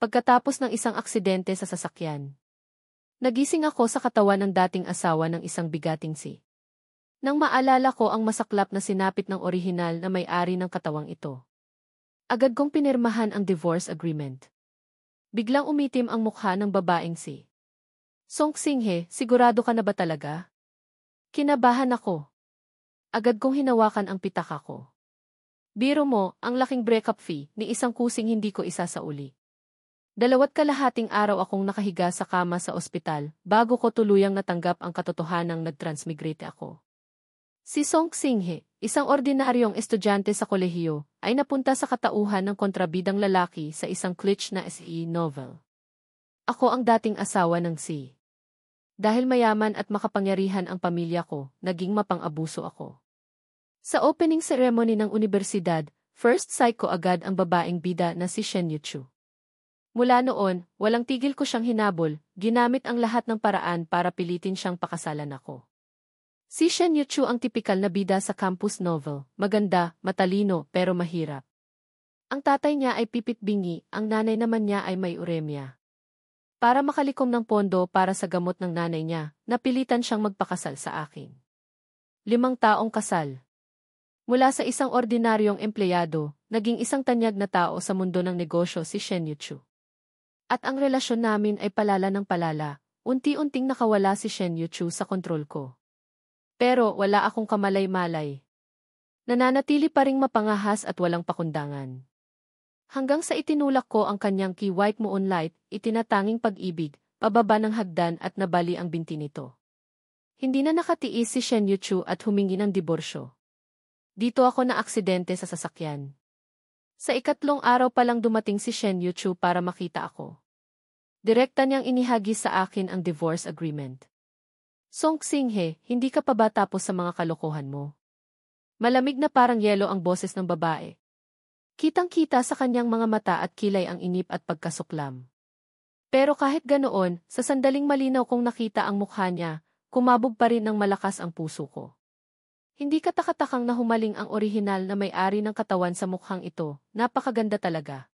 pagkatapos ng isang aksidente sa sasakyan. Nagising ako sa katawan ng dating asawa ng isang bigating si. Nang maalala ko ang masaklap na sinapit ng orihinal na may-ari ng katawang ito. Agad kong pinirmahan ang divorce agreement. Biglang umitim ang mukha ng babaeng si. Song Xinghe, sigurado ka na ba talaga? Kinabahan ako. Agad kong hinawakan ang pitaka ko. Biro mo, ang laking breakup fee ni isang kusing hindi ko isasauli. 2.5 araw akong nakahiga sa kama sa ospital bago ko tuluyang natanggap ang katotohanang nag-transmigrate ako. Si Song Xinghe, isang ordinaryong estudyante sa kolehiyo, ay napunta sa katauhan ng kontrabidang lalaki sa isang kitsch na SE novel. Ako ang dating asawa ng si. Dahil mayaman at makapangyarihan ang pamilya ko, naging mapang-abuso ako. Sa opening ceremony ng universidad, first sight ko agad ang babaeng bida na si Shen Yuchu. Mula noon, walang tigil ko siyang hinabol, ginamit ang lahat ng paraan para pilitin siyang pakasalan ako. Si Shen Yuchu ang tipikal na bida sa campus novel, maganda, matalino, pero mahirap. Ang tatay niya ay pipit-bingi, ang nanay naman niya ay may uremia. Para makalikom ng pondo para sa gamot ng nanay niya, napilitan siyang magpakasal sa akin. 5 taong kasal. Mula sa isang ordinaryong empleyado, naging isang tanyag na tao sa mundo ng negosyo si Shen Yuchu. At ang relasyon namin ay palala ng palala, unti-unting nakawala si Shen Yuchu sa kontrol ko. Pero wala akong kamalay-malay. Nananatili pa ring mapangahas at walang pakundangan. Hanggang sa itinulak ko ang kanyang key white moonlight, itinatanging pag-ibig, pababa ng hagdan at nabali ang binti nito. Hindi na nakatiis si Shen Yuchu at humingi ng diborsyo. Dito ako na aksidente sa sasakyan. Sa 3 araw pa lang dumating si Shen Yuchu para makita ako. Direkta niyang inihagis sa akin ang divorce agreement. Song Xinghe, hindi ka pa ba tapos sa mga kalokohan mo? Malamig na parang yelo ang boses ng babae. Kitang-kita sa kanyang mga mata at kilay ang inip at pagkasuklam. Pero kahit ganoon, sa sandaling malinaw kong nakita ang mukha niya, kumabog pa rin ng malakas ang puso ko. Hindi katakatakang na humaling ang orihinal na may-ari ng katawan sa mukhang ito, napakaganda talaga.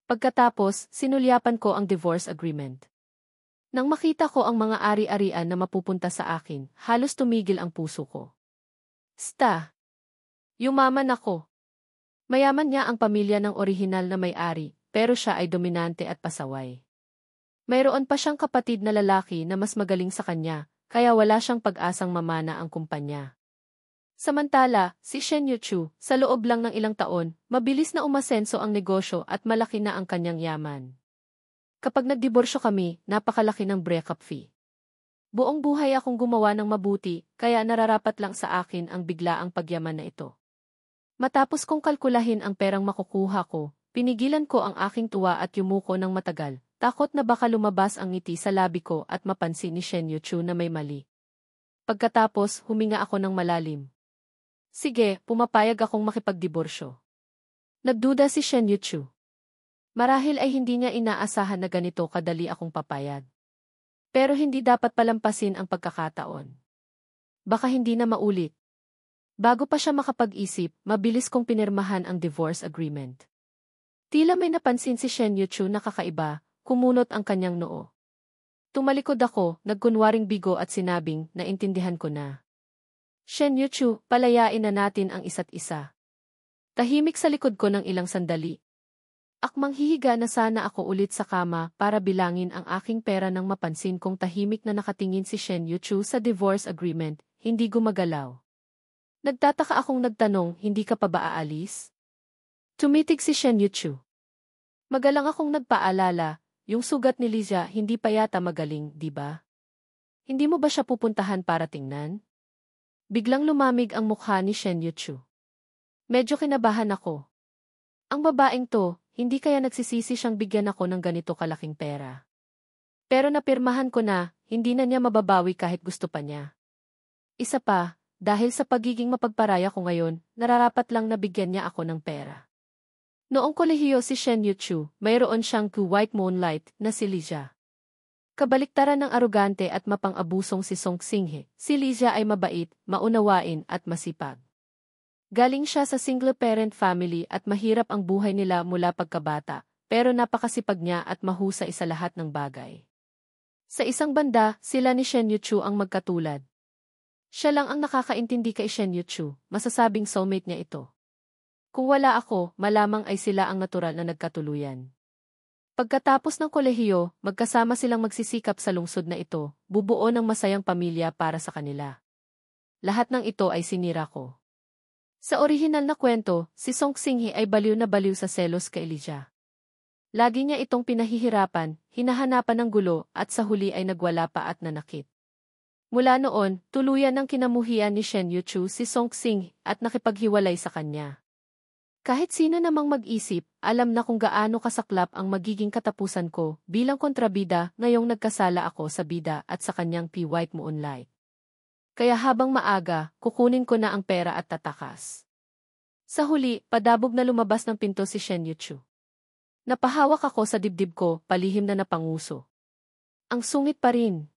Pagkatapos, sinulyapan ko ang divorce agreement. Nang makita ko ang mga ari-arian na mapupunta sa akin, halos tumigil ang puso ko. Yumaman ako. Mayaman niya ang pamilya ng orihinal na may-ari, pero siya ay dominante at pasaway. Mayroon pa siyang kapatid na lalaki na mas magaling sa kanya, kaya wala siyang pag-asang mamana ang kumpanya. Samantala, si Shen Yuchu, sa loob lang ng ilang taon, mabilis na umasenso ang negosyo at malaki na ang kanyang yaman. Kapag nagdiborsyo kami, napakalaki ng breakup fee. Buong buhay akong gumawa ng mabuti, kaya nararapat lang sa akin ang biglaang pagyaman na ito. Matapos kong kalkulahin ang perang makukuha ko, pinigilan ko ang aking tuwa at yumuko ng matagal, takot na baka lumabas ang ngiti sa labi ko at mapansin ni Shen Yuchu na may mali. Pagkatapos, huminga ako ng malalim. Sige, pumapayag akong makipagdiborsyo. Nagduda si Shen Yuchu. Marahil ay hindi niya inaasahan na ganito kadali akong papayag. Pero hindi dapat palampasin ang pagkakataon. Baka hindi na maulit. Bago pa siya makapag-isip, mabilis kong pinirmahan ang divorce agreement. Tila may napansin si Shen Yuchu na kakaiba, kumunot ang kanyang noo. Tumalikod ako, nagkunwaring bigo at sinabing, naintindihan ko na. Shen Yuchu, palayain na natin ang isa't isa. Tahimik sa likod ko ng ilang sandali. Akmang hihiga na sana ako ulit sa kama para bilangin ang aking pera nang mapansin kong tahimik na nakatingin si Shen Yuchu sa divorce agreement, hindi gumagalaw. Nagtataka akong nagtanong, hindi ka pa ba aalis? Tumitig si Shen Yuchu. Magalang akong nagpaalala, yung sugat ni Liza hindi pa yata magaling, di ba? Hindi mo ba siya pupuntahan para tingnan? Biglang lumamig ang mukha ni Shen Yuchu. Medyo kinabahan ako. Ang babaeng to, hindi kaya nagsisisi siyang bigyan ako ng ganito kalaking pera. Pero napirmahan ko na, hindi na niya mababawi kahit gusto pa niya. Isa pa, dahil sa pagiging mapagparaya ko ngayon, nararapat lang nabigyan niya ako ng pera. Noong kolehiyo si Shen Yuchu, mayroon siyang white moonlight na si Liza. Kabaliktaran ng arugante at mapang-abusong si Song Xinghe, si Liza ay mabait, maunawain at masipag. Galing siya sa single-parent family at mahirap ang buhay nila mula pagkabata, pero napakasipag niya at mahusay sa lahat ng bagay. Sa isang banda, sila ni Shen Yuchu ang magkatulad. Siya lang ang nakakaintindi kay Shen Yuchu, masasabing soulmate niya ito. Kung wala ako, malamang ay sila ang natural na nagkatuluyan. Pagkatapos ng kolehiyo, magkasama silang magsisikap sa lungsod na ito, bubuo ng masayang pamilya para sa kanila. Lahat ng ito ay sinira ko. Sa orihinal na kwento, si Song Xinghe ay baliw na baliw sa selos kay Elijah. Lagi niya itong pinahihirapan, hinahanapan ng gulo at sa huli ay nagwala pa at nanakit. Mula noon, tuluyan ng kinamuhian ni Shen Yuchu si Song Xinghe at nakipaghiwalay sa kanya. Kahit sino namang mag-isip, alam na kung gaano kasaklap ang magiging katapusan ko bilang kontrabida ngayong nagkasala ako sa bida at sa kanyang P-White Moonlight. Kaya habang maaga, kukunin ko na ang pera at tatakas. Sa huli, padabog na lumabas ng pinto si Shen Yuchu. Napahawak ako sa dibdib ko, palihim na napanguso. Ang sungit pa rin.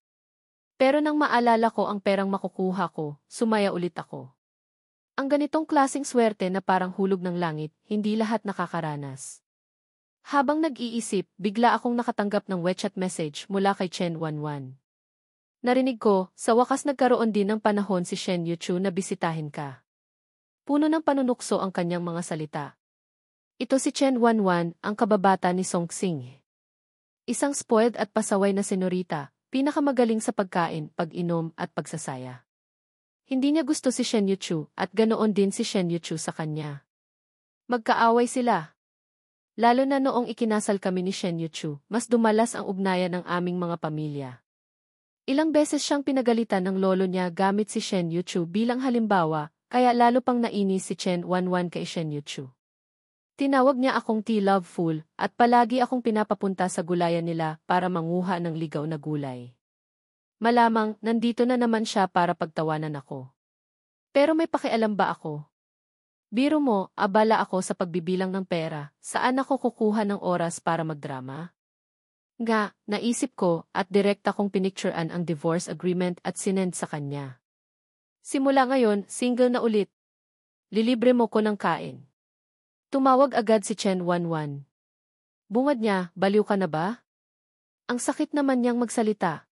Pero nang maalala ko ang perang makukuha ko, sumaya ulit ako. Ang ganitong klaseng swerte na parang hulog ng langit, hindi lahat nakakaranas. Habang nag-iisip, bigla akong nakatanggap ng WeChat message mula kay Chen Wanwan. Narinig ko, sa wakas nagkaroon din ng panahon si Shen Yuchu na bisitahin ka. Puno ng panunukso ang kanyang mga salita. Ito si Chen Wanwan, ang kababata ni Song Xinghe. Isang spoiled at pasaway na senorita, pinakamagaling sa pagkain, pag-inom at pagsasaya. Hindi niya gusto si Shen Yuchu at ganoon din si Shen Yuchu sa kanya. Magkaaway sila. Lalo na noong ikinasal kami ni Shen Yuchu, mas dumalas ang ugnayan ng aming mga pamilya. Ilang beses siyang pinagalitan ng lolo niya gamit si Shen Yuchu bilang halimbawa, kaya lalo pang nainis si Chen Wanwan kay Shen Yuchu. Tinawag niya akong tea-loveful at palagi akong pinapapunta sa gulayan nila para manguha ng ligaw na gulay. Malamang, nandito na naman siya para pagtawanan ako. Pero may pakialam ba ako? Biro mo, abala ako sa pagbibilang ng pera, saan ako kukuha ng oras para magdrama? Nga, naisip ko at direkta kong pinicturean ang divorce agreement at sinend sa kanya. Simula ngayon, single na ulit. Lilibre mo ko ng kain. Tumawag agad si Chen Wanwan. Bungad niya, baliw ka na ba? Ang sakit naman niyang magsalita.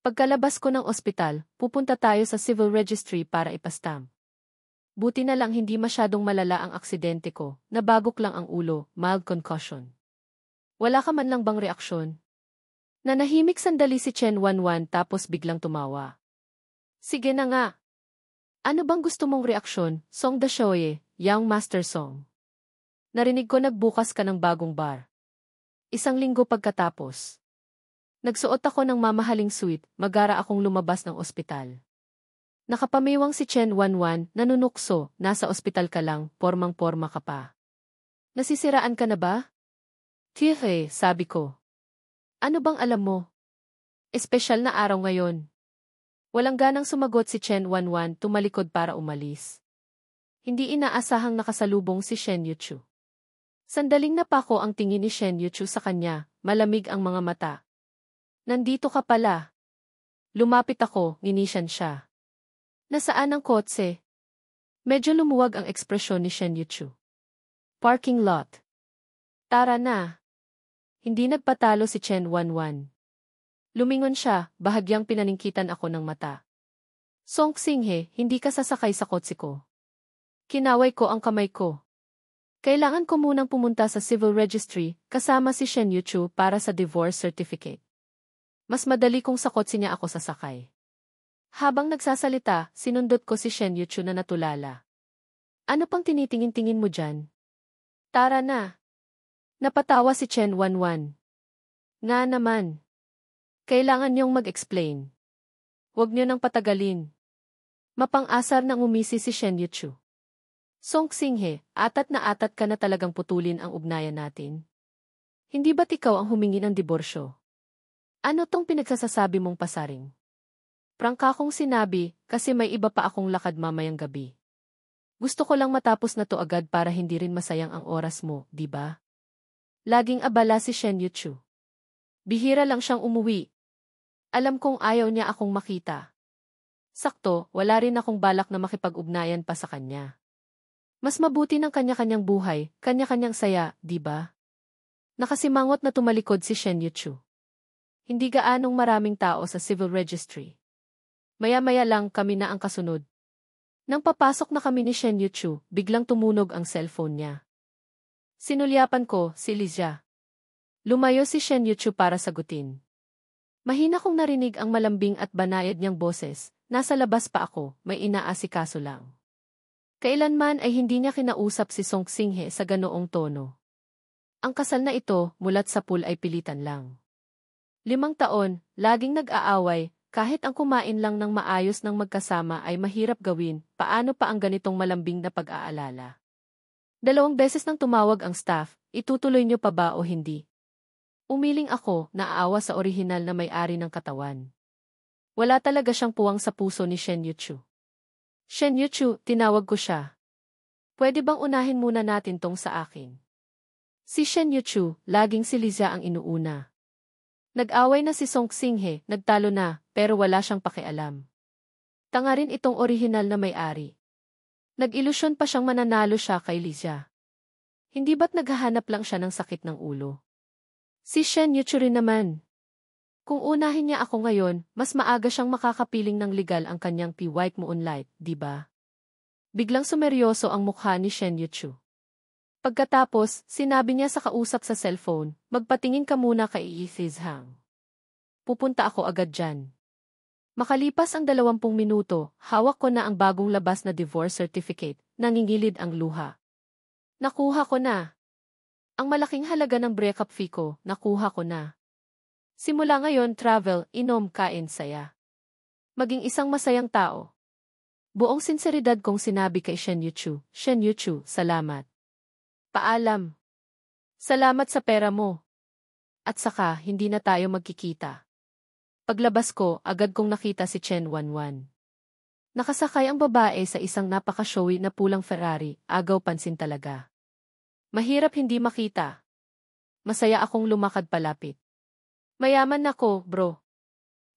Pagkalabas ko ng ospital, pupunta tayo sa civil registry para ipastamp. Buti na lang hindi masyadong malala ang aksidente ko, nabagok lang ang ulo, mild concussion. Wala ka man lang bang reaksyon? Nanahimik sandali si Chen Wanwan tapos biglang tumawa. Sige na nga. Ano bang gusto mong reaksyon, Song Da Shoye, Young Master Song? Narinig ko nagbukas ka ng bagong bar. 1 linggo pagkatapos. Nagsuot ako ng mamahaling suit, magara akong lumabas ng ospital. Nakapamiwang si Chen Wanwan, nanunukso, nasa ospital ka lang, pormang-porma ka pa. Nasisiraan ka na ba? Tihe, sabi ko. Ano bang alam mo? Espesyal na araw ngayon. Walang ganang sumagot si Chen Wanwan, tumalikod para umalis. Hindi inaasahang nakasalubong si Shen Yuchu. Sandaling napako ang tingin ni Shen Yuchu sa kanya, malamig ang mga mata. Nandito ka pala. Lumapit ako, nginisyan siya. Nasaan ang kotse? Medyo lumuwag ang ekspresyon ni Shen Yuchu. Parking lot. Tara na. Hindi nagpatalo si Chen Wanwan. Lumingon siya, bahagyang pinaningkitan ako ng mata. Song Xinghe, hindi ka sasakay sa kotse ko. Kinaway ko ang kamay ko. Kailangan ko munang pumunta sa civil registry, kasama si Shen Yuchu para sa divorce certificate. Mas madali kung sa kotse niya ako sasakay. Habang nagsasalita, sinundot ko si Shen Yuchu na natulala. Ano pang tinitingin-tingin mo dyan? Tara na. Napatawa si Chen Wanwan. Nga naman. Kailangan niyong mag-explain. Huwag niyo nang patagalin. Mapang-asar nang umisi si Shen Yuchu. Song Xinghe, atat ka na talagang putulin ang ugnayan natin. Hindi ba't ikaw ang humingi ng diborsyo? Ano tong pinagsasasabi mong pasaring? Prangka kong sinabi, kasi may iba pa akong lakad mamayang gabi. Gusto ko lang matapos na to agad para hindi rin masayang ang oras mo, di ba? Laging abala si Shen Yuchu. Bihira lang siyang umuwi. Alam kong ayaw niya akong makita. Sakto, wala rin akong balak na makipag-ugnayan pa sa kanya. Mas mabuti ng kanya-kanyang buhay, kanya-kanyang saya, di ba? Nakasimangot na tumalikod si Shen Yuchu. Hindi gaanong maraming tao sa civil registry. Maya-maya lang kami na ang kasunod. Nang papasok na kami ni Shen Yuchu, biglang tumunog ang cellphone niya. Sinulyapan ko, si Lizia. Lumayo si Shen Yuchu para sagutin. Mahina kong narinig ang malambing at banayad niyang boses. Nasa labas pa ako, may inaasikaso lang. Kailanman ay hindi niya kinausap si Song Xinghe sa ganoong tono. Ang kasal na ito, mulat sa pool ay pilitan lang. 5 taon, laging nag-aaway, kahit ang kumain lang ng maayos ng magkasama ay mahirap gawin, paano pa ang ganitong malambing na pag-aalala? 2 beses nang tumawag ang staff, itutuloy niyo pa ba o hindi? Umiling ako, naaawa sa orihinal na may-ari ng katawan. Wala talaga siyang puwang sa puso ni Shen Yuchu. Shen Yuchu, tinawag ko siya. Pwede bang unahin muna natin tong sa akin? Si Shen Yuchu, laging si Lizia ang inuuna. Nag-away na si Song Xinghe, nagtalo na, pero wala siyang pakialam. Tanga rin itong orihinal na may-ari. Nag-ilusyon pa siyang mananalo siya kay Lizia. Hindi ba't naghahanap lang siya ng sakit ng ulo? Si Shen Yuchu rin naman. Kung unahin niya ako ngayon, mas maaga siyang makakapiling ng legal ang kanyang White Moonlight, di ba? Biglang sumeryoso ang mukha ni Shen Yuchu. Pagkatapos, sinabi niya sa kausap sa cellphone, magpatingin ka muna kay Ethiz Hang. Pupunta ako agad dyan. Makalipas ang 20 minuto, hawak ko na ang bagong labas na divorce certificate, nangingilid ang luha. Nakuha ko na. Ang malaking halaga ng breakup fee ko, nakuha ko na. Simula ngayon, travel, inom, kain, saya. Maging isang masayang tao. Buong sinseridad kong sinabi kay Shen Yuchu, Shen Yuchu, salamat. Paalam. Salamat sa pera mo. At saka, hindi na tayo magkikita. Paglabas ko, agad kong nakita si Chen Wanwan. Nakasakay ang babae sa isang napaka-showy na pulang Ferrari, agaw pansin talaga. Mahirap hindi makita. Masaya akong lumakad palapit. Mayaman ako, bro.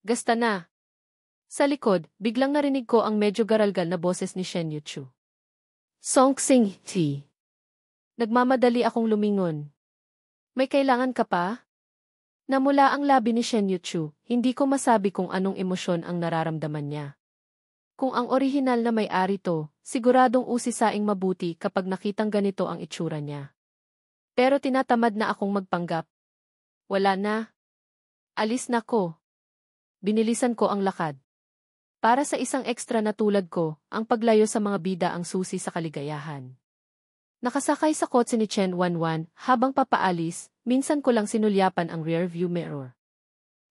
Gasta na. Sa likod, biglang narinig ko ang medyo garalgal na boses ni Shen Yuchu. Song Xinghe. Nagmamadali akong lumingon. May kailangan ka pa? Namula ang labi ni Shen Yuchu, hindi ko masabi kung anong emosyon ang nararamdaman niya. Kung ang orihinal na may-ari to, siguradong usisaing mabuti kapag nakitang ganito ang itsura niya. Pero tinatamad na akong magpanggap. Wala na. Alis na ko. Binilisan ko ang lakad. Para sa isang ekstra na tulad ko, ang paglayo sa mga bida ang susi sa kaligayahan. Nakasakay sa kotse ni Chen Wanwan, habang papaalis, minsan ko lang sinulyapan ang rear view mirror.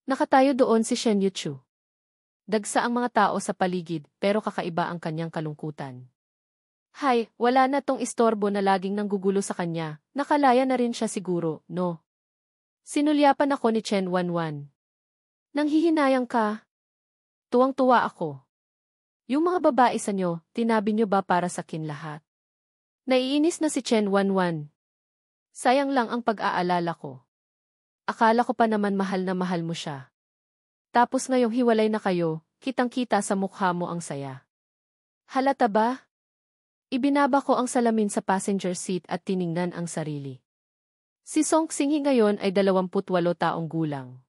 Nakatayo doon si Shen Yuchu. Dagsa ang mga tao sa paligid, pero kakaiba ang kanyang kalungkutan. Hay, wala na tong istorbo na laging nanggugulo sa kanya, nakalaya na rin siya siguro, no? Sinulyapan ako ni Chen Wanwan. Nanghihinayang ka? Tuwang-tuwa ako. Yung mga babae sa nyo, tinabi nyo ba para sa kin lahat? Naiinis na si Chen Wanwan. Sayang lang ang pag-aalala ko. Akala ko pa naman mahal na mahal mo siya. Tapos ngayong hiwalay na kayo, kitang-kita sa mukha mo ang saya. Halata ba? Ibinaba ko ang salamin sa passenger seat at tiningnan ang sarili. Si Song Xinghe ngayon ay 28 taong gulang.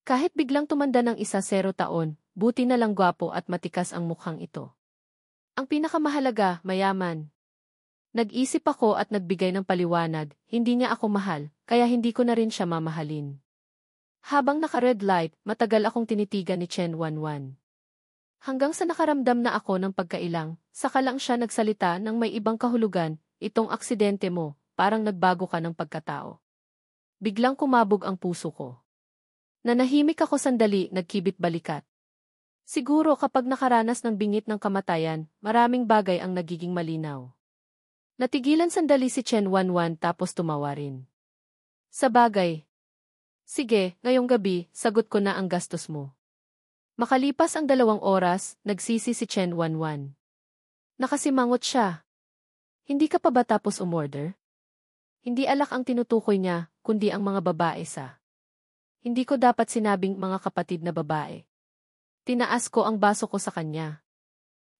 Kahit biglang tumanda ng 10 taon, buti na lang gwapo at matikas ang mukhang ito. Ang pinakamahalaga, mayaman. Nag-isip ako at nagbigay ng paliwanag, hindi niya ako mahal, kaya hindi ko na rin siya mamahalin. Habang naka-red light, matagal akong tinitigan ni Chen Wanwan. Hanggang sa nakaramdam na ako ng pagkailang, saka lang siya nagsalita ng may ibang kahulugan, itong aksidente mo, parang nagbago ka ng pagkatao. Biglang kumabog ang puso ko. Nanahimik ako sandali, nagkibit balikat. Siguro kapag nakaranas ng bingit ng kamatayan, maraming bagay ang nagiging malinaw. Natigilan sandali si Chen Wanwan tapos tumawa rin. Sa bagay. Sige, ngayong gabi, sagot ko na ang gastos mo. Makalipas ang 2 oras, nagsisi si Chen Wanwan. Nakasimangot siya. Hindi ka pa ba tapos umorder? Hindi alak ang tinutukoy niya, kundi ang mga babae sa. Hindi ko dapat sinabing mga kapatid na babae. Tinaas ko ang baso ko sa kanya.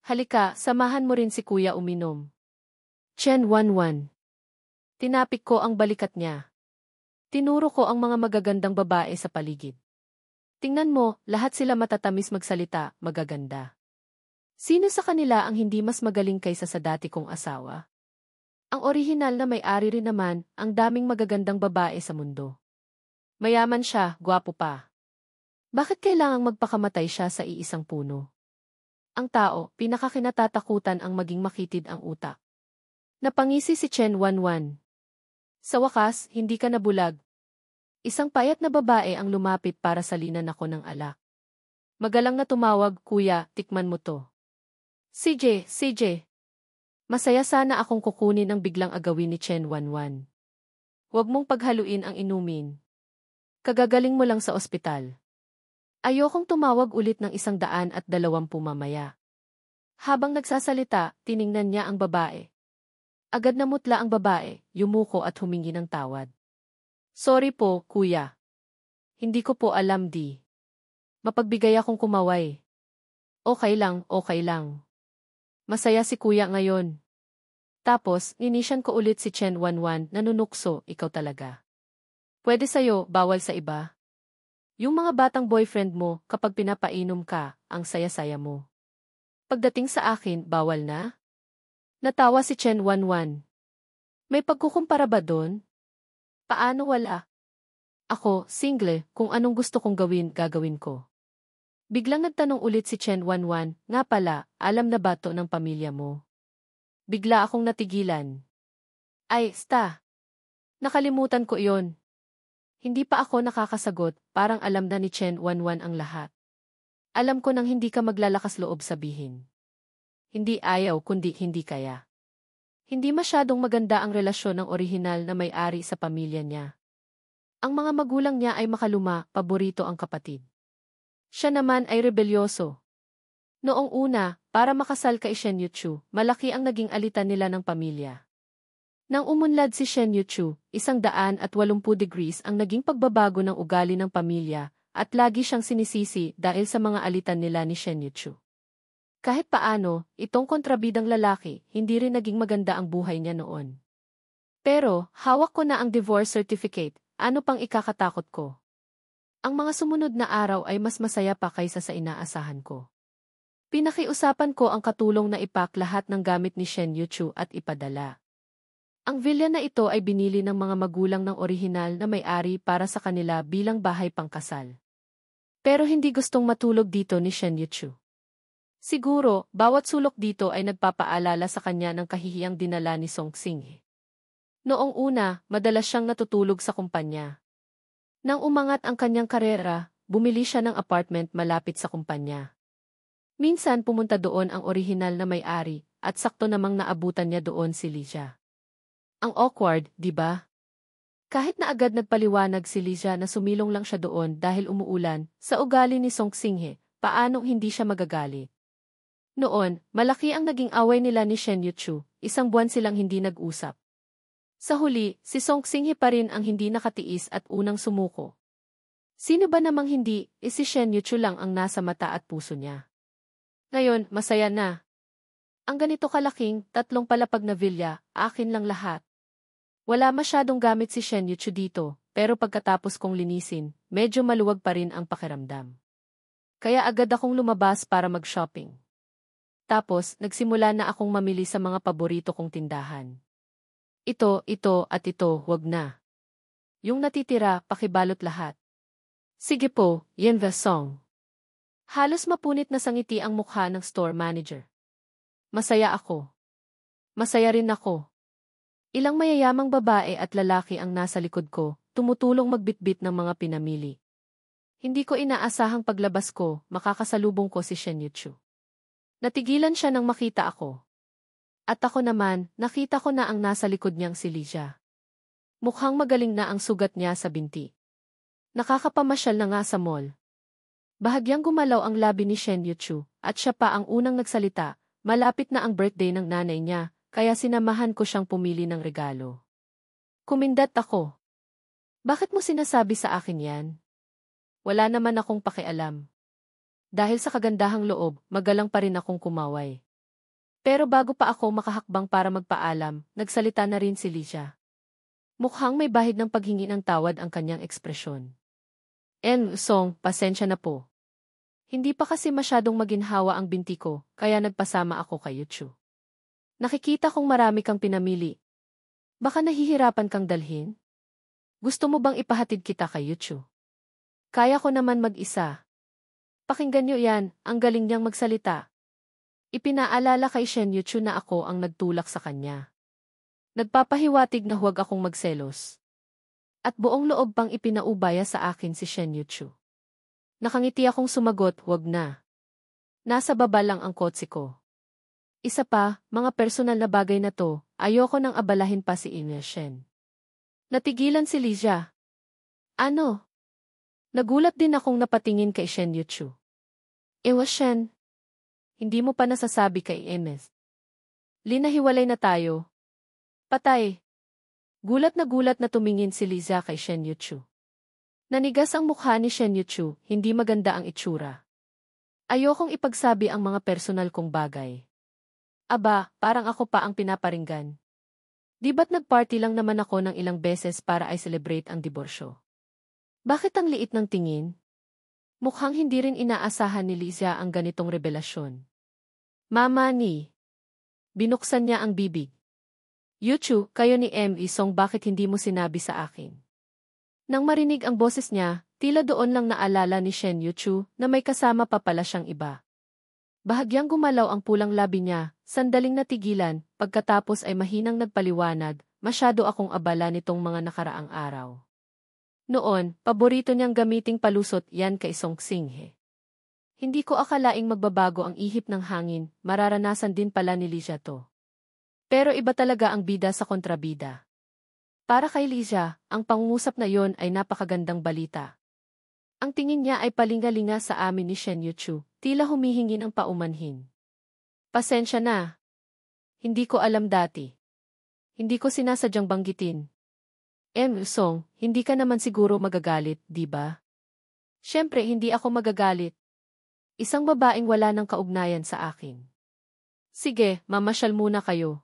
Halika, samahan mo rin si kuya uminom. Chen Wanwan. Tinapik ko ang balikat niya. Tinuro ko ang mga magagandang babae sa paligid. Tingnan mo, lahat sila matatamis magsalita, magaganda. Sino sa kanila ang hindi mas magaling kaysa sa dati kong asawa? Ang orihinal na may-ari rin naman, ang daming magagandang babae sa mundo. Mayaman siya, gwapo pa. Bakit kailangang magpakamatay siya sa iisang puno? Ang tao, pinakakinatatakutan ang maging makitid ang utak. Napangisi si Chen Wanwan. Sa wakas, hindi ka nabulag. Isang payat na babae ang lumapit para salinan ako ng alak. Magalang na tumawag, kuya, tikman mo to. CJ. Masaya sana akong kukunin ang biglang agawin ni Chen Wanwan. Huwag mong paghaluin ang inumin. Kagagaling mo lang sa ospital. Ayokong tumawag ulit ng 120 mamaya. Habang nagsasalita, tiningnan niya ang babae. Agad namutla ang babae, yumuko at humingi ng tawad. Sorry po, kuya. Hindi ko po alam di. Mapagbigay akong kumaway. Okay lang. Masaya si kuya ngayon. Tapos, ninisyan ko ulit si Chen Wanwan na nunukso, ikaw talaga. Pwede sa'yo, bawal sa iba. Yung mga batang boyfriend mo, kapag pinapainom ka, ang saya-saya mo. Pagdating sa akin, bawal na? Natawa si Chen Wanwan. May pagkukumpara ba doon? Paano wala? Ako, single, kung anong gusto kong gawin, gagawin ko. Biglang nagtanong ulit si Chen Wanwan, nga pala, alam na ba to ng pamilya mo? Bigla akong natigilan. Ay, nakalimutan ko iyon. Hindi pa ako nakakasagot, parang alam na ni Chen Wanwan ang lahat. Alam ko nang hindi ka maglalakas loob sabihin. Hindi ayaw kundi hindi kaya. Hindi masyadong maganda ang relasyon ng orihinal na may-ari sa pamilya niya. Ang mga magulang niya ay makaluma, paborito ang kapatid. Siya naman ay rebelyoso. Noong una, para makasal kay Shen Yuchu, malaki ang naging alitan nila ng pamilya. Nang umunlad si Shen Yuchu, 180 degrees ang naging pagbabago ng ugali ng pamilya, at lagi siyang sinisisi dahil sa mga alitan nila ni Shen Yuchu. Kahit paano, itong kontrabidang lalaki, hindi rin naging maganda ang buhay niya noon. Pero, hawak ko na ang divorce certificate, ano pang ikakatakot ko? Ang mga sumunod na araw ay mas masaya pa kaysa sa inaasahan ko. Pinakiusapan ko ang katulong na ipak lahat ng gamit ni Shen Yuchu at ipadala. Ang villa na ito ay binili ng mga magulang ng orihinal na may-ari para sa kanila bilang bahay pangkasal. Pero hindi gustong matulog dito ni Shen Yuchu. Siguro, bawat sulok dito ay nagpapaalala sa kanya ng kahihiyang dinala ni Song Xing. Noong una, madalas siyang natutulog sa kumpanya. Nang umangat ang kanyang karera, bumili siya ng apartment malapit sa kumpanya. Minsan pumunta doon ang orihinal na may-ari, at sakto namang naabutan niya doon si Lija. Ang awkward, di ba? Kahit na agad nagpaliwanag si Lija na sumilong lang siya doon dahil umuulan, sa ugali ni Song Xinghe, paanong hindi siya magagalit? Noon, malaki ang naging away nila ni Shen Yuchu, 1 buwan silang hindi nag-usap. Sa huli, si Song Xinghe pa rin ang hindi nakatiis at unang sumuko. Sino ba namang hindi, si Shen Yuchu lang ang nasa mata at puso niya. Ngayon, masaya na. Ang ganito kalaking, 3 palapag na villa, akin lang lahat. Wala masyadong gamit si Shen Yuchu dito, pero pagkatapos kong linisin, medyo maluwag pa rin ang pakiramdam. Kaya agad akong lumabas para mag-shopping. Tapos, nagsimula na akong mamili sa mga paborito kong tindahan. Ito, wag na. Yung natitira, pakibalot lahat. Sige po, yen song. Halos mapunit na sangiti ang mukha ng store manager. Masaya ako. Masaya rin ako. Ilang mayayamang babae at lalaki ang nasa likod ko, tumutulong magbitbit ng mga pinamili. Hindi ko inaasahang paglabas ko, makakasalubong ko si Shen Yuchu. Natigilan siya nang makita ako. At ako naman, nakita ko na ang nasa likod niyang si Lija. Mukhang magaling na ang sugat niya sa binti. Nakakapamasyal na nga sa mall. Bahagyang gumalaw ang labi ni Shen Yuchu, at siya pa ang unang nagsalita, malapit na ang birthday ng nanay niya, kaya sinamahan ko siyang pumili ng regalo. Kumindat ako. Bakit mo sinasabi sa akin yan? Wala naman akong pakialam. Dahil sa kagandahang loob, magalang pa rin akong kumaway. Pero bago pa ako makahakbang para magpaalam, nagsalita na rin si Lija. Mukhang may bahid ng paghingi ng tawad ang kanyang ekspresyon. Song, pasensya na po. Hindi pa kasi masyadong maginhawa ang binti ko, kaya nagpasama ako kay Yuchu. Nakikita kong marami kang pinamili. Baka nahihirapan kang dalhin? Gusto mo bang ipahatid kita kay Yuchu? Kaya ko naman mag-isa. Pakinggan niyo yan, ang galing niyang magsalita. Ipinaalala kay Shen Yuchu na ako ang nagtulak sa kanya. Nagpapahiwatig na huwag akong magselos. At buong loob pang ipinaubaya sa akin si Shen Yuchu. Nakangiti akong sumagot, huwag na. Nasa baba lang ang kotse ko. Isa pa, mga personal na bagay na to, ayoko nang abalahin pa si Ina Shen. Natigilan si Lizia. Ano? Nagulat din akong napatingin kay Shen Yuchu. Ewa Shen. Hindi mo pa nasasabi kay Emes. Linahiwalay na tayo. Patay. Gulat na tumingin si Lizia kay Shen Yuchu. Nanigas ang mukha ni Shen Yuchu, hindi maganda ang itsura. Ayokong ipagsabi ang mga personal kong bagay. Aba, parang ako pa ang pinaparinggan. Di ba't nagparty lang naman ako ng ilang beses para ay celebrate ang diborsyo? Bakit ang liit ng tingin? Mukhang hindi rin inaasahan ni Lizia ang ganitong revelasyon. Mama ni. Binuksan niya ang bibig. Yuchu, kayo ni Song, bakit hindi mo sinabi sa akin? Nang marinig ang boses niya, tila doon lang naalala ni Shen Yuchu na may kasama pa pala siyang iba. Bahagyang gumalaw ang pulang labi niya, sandaling natigilan, pagkatapos ay mahinang nagpaliwanag, masyado akong abala nitong mga nakaraang araw. Noon, paborito niyang gamiting palusot yan kay Song Xinghe. Hindi ko akalaing magbabago ang ihip ng hangin, mararanasan din pala ni Lizia to. Pero iba talaga ang bida sa kontrabida. Para kay Lizia, ang pangungusap na yon ay napakagandang balita. Ang tingin niya ay palingalinga sa amin ni Shen Yuchu, tila humihingi ng paumanhin. Pasensya na. Hindi ko alam dati. Hindi ko sinasadyang banggitin. Song, hindi ka naman siguro magagalit, di ba? Siyempre hindi ako magagalit. Isang babaeng wala ng kaugnayan sa akin. Sige, mamasyal muna kayo.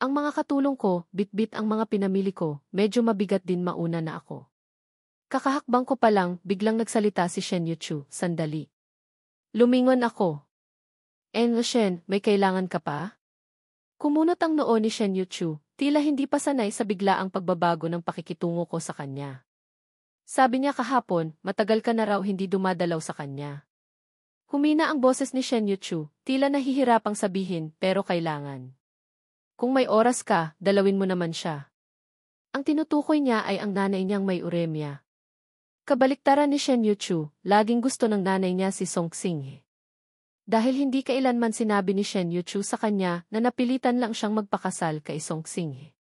Ang mga katulong ko, bit-bit ang mga pinamili ko, medyo mabigat din mauna na ako. Kakahakbang ko pa lang, biglang nagsalita si Shen Yuchu, sandali. Lumingon ako. Shen, may kailangan ka pa? Kumunot ang noo ni Shen Yuchu, tila hindi pa sanay sa biglaang pagbabago ng pakikitungo ko sa kanya. Sabi niya kahapon, matagal ka na raw hindi dumadalaw sa kanya. Humina ang boses ni Shen Yuchu, tila nahihirapang sabihin, pero kailangan. Kung may oras ka, dalawin mo naman siya. Ang tinutukoy niya ay ang nanay niyang may uremia. Kabaliktaran ni Shen Yuchu, laging gusto ng nanay niya si Song Xinghe. Dahil hindi kailanman sinabi ni Shen Yuchu sa kanya na napilitan lang siyang magpakasal kay Song Xinghe.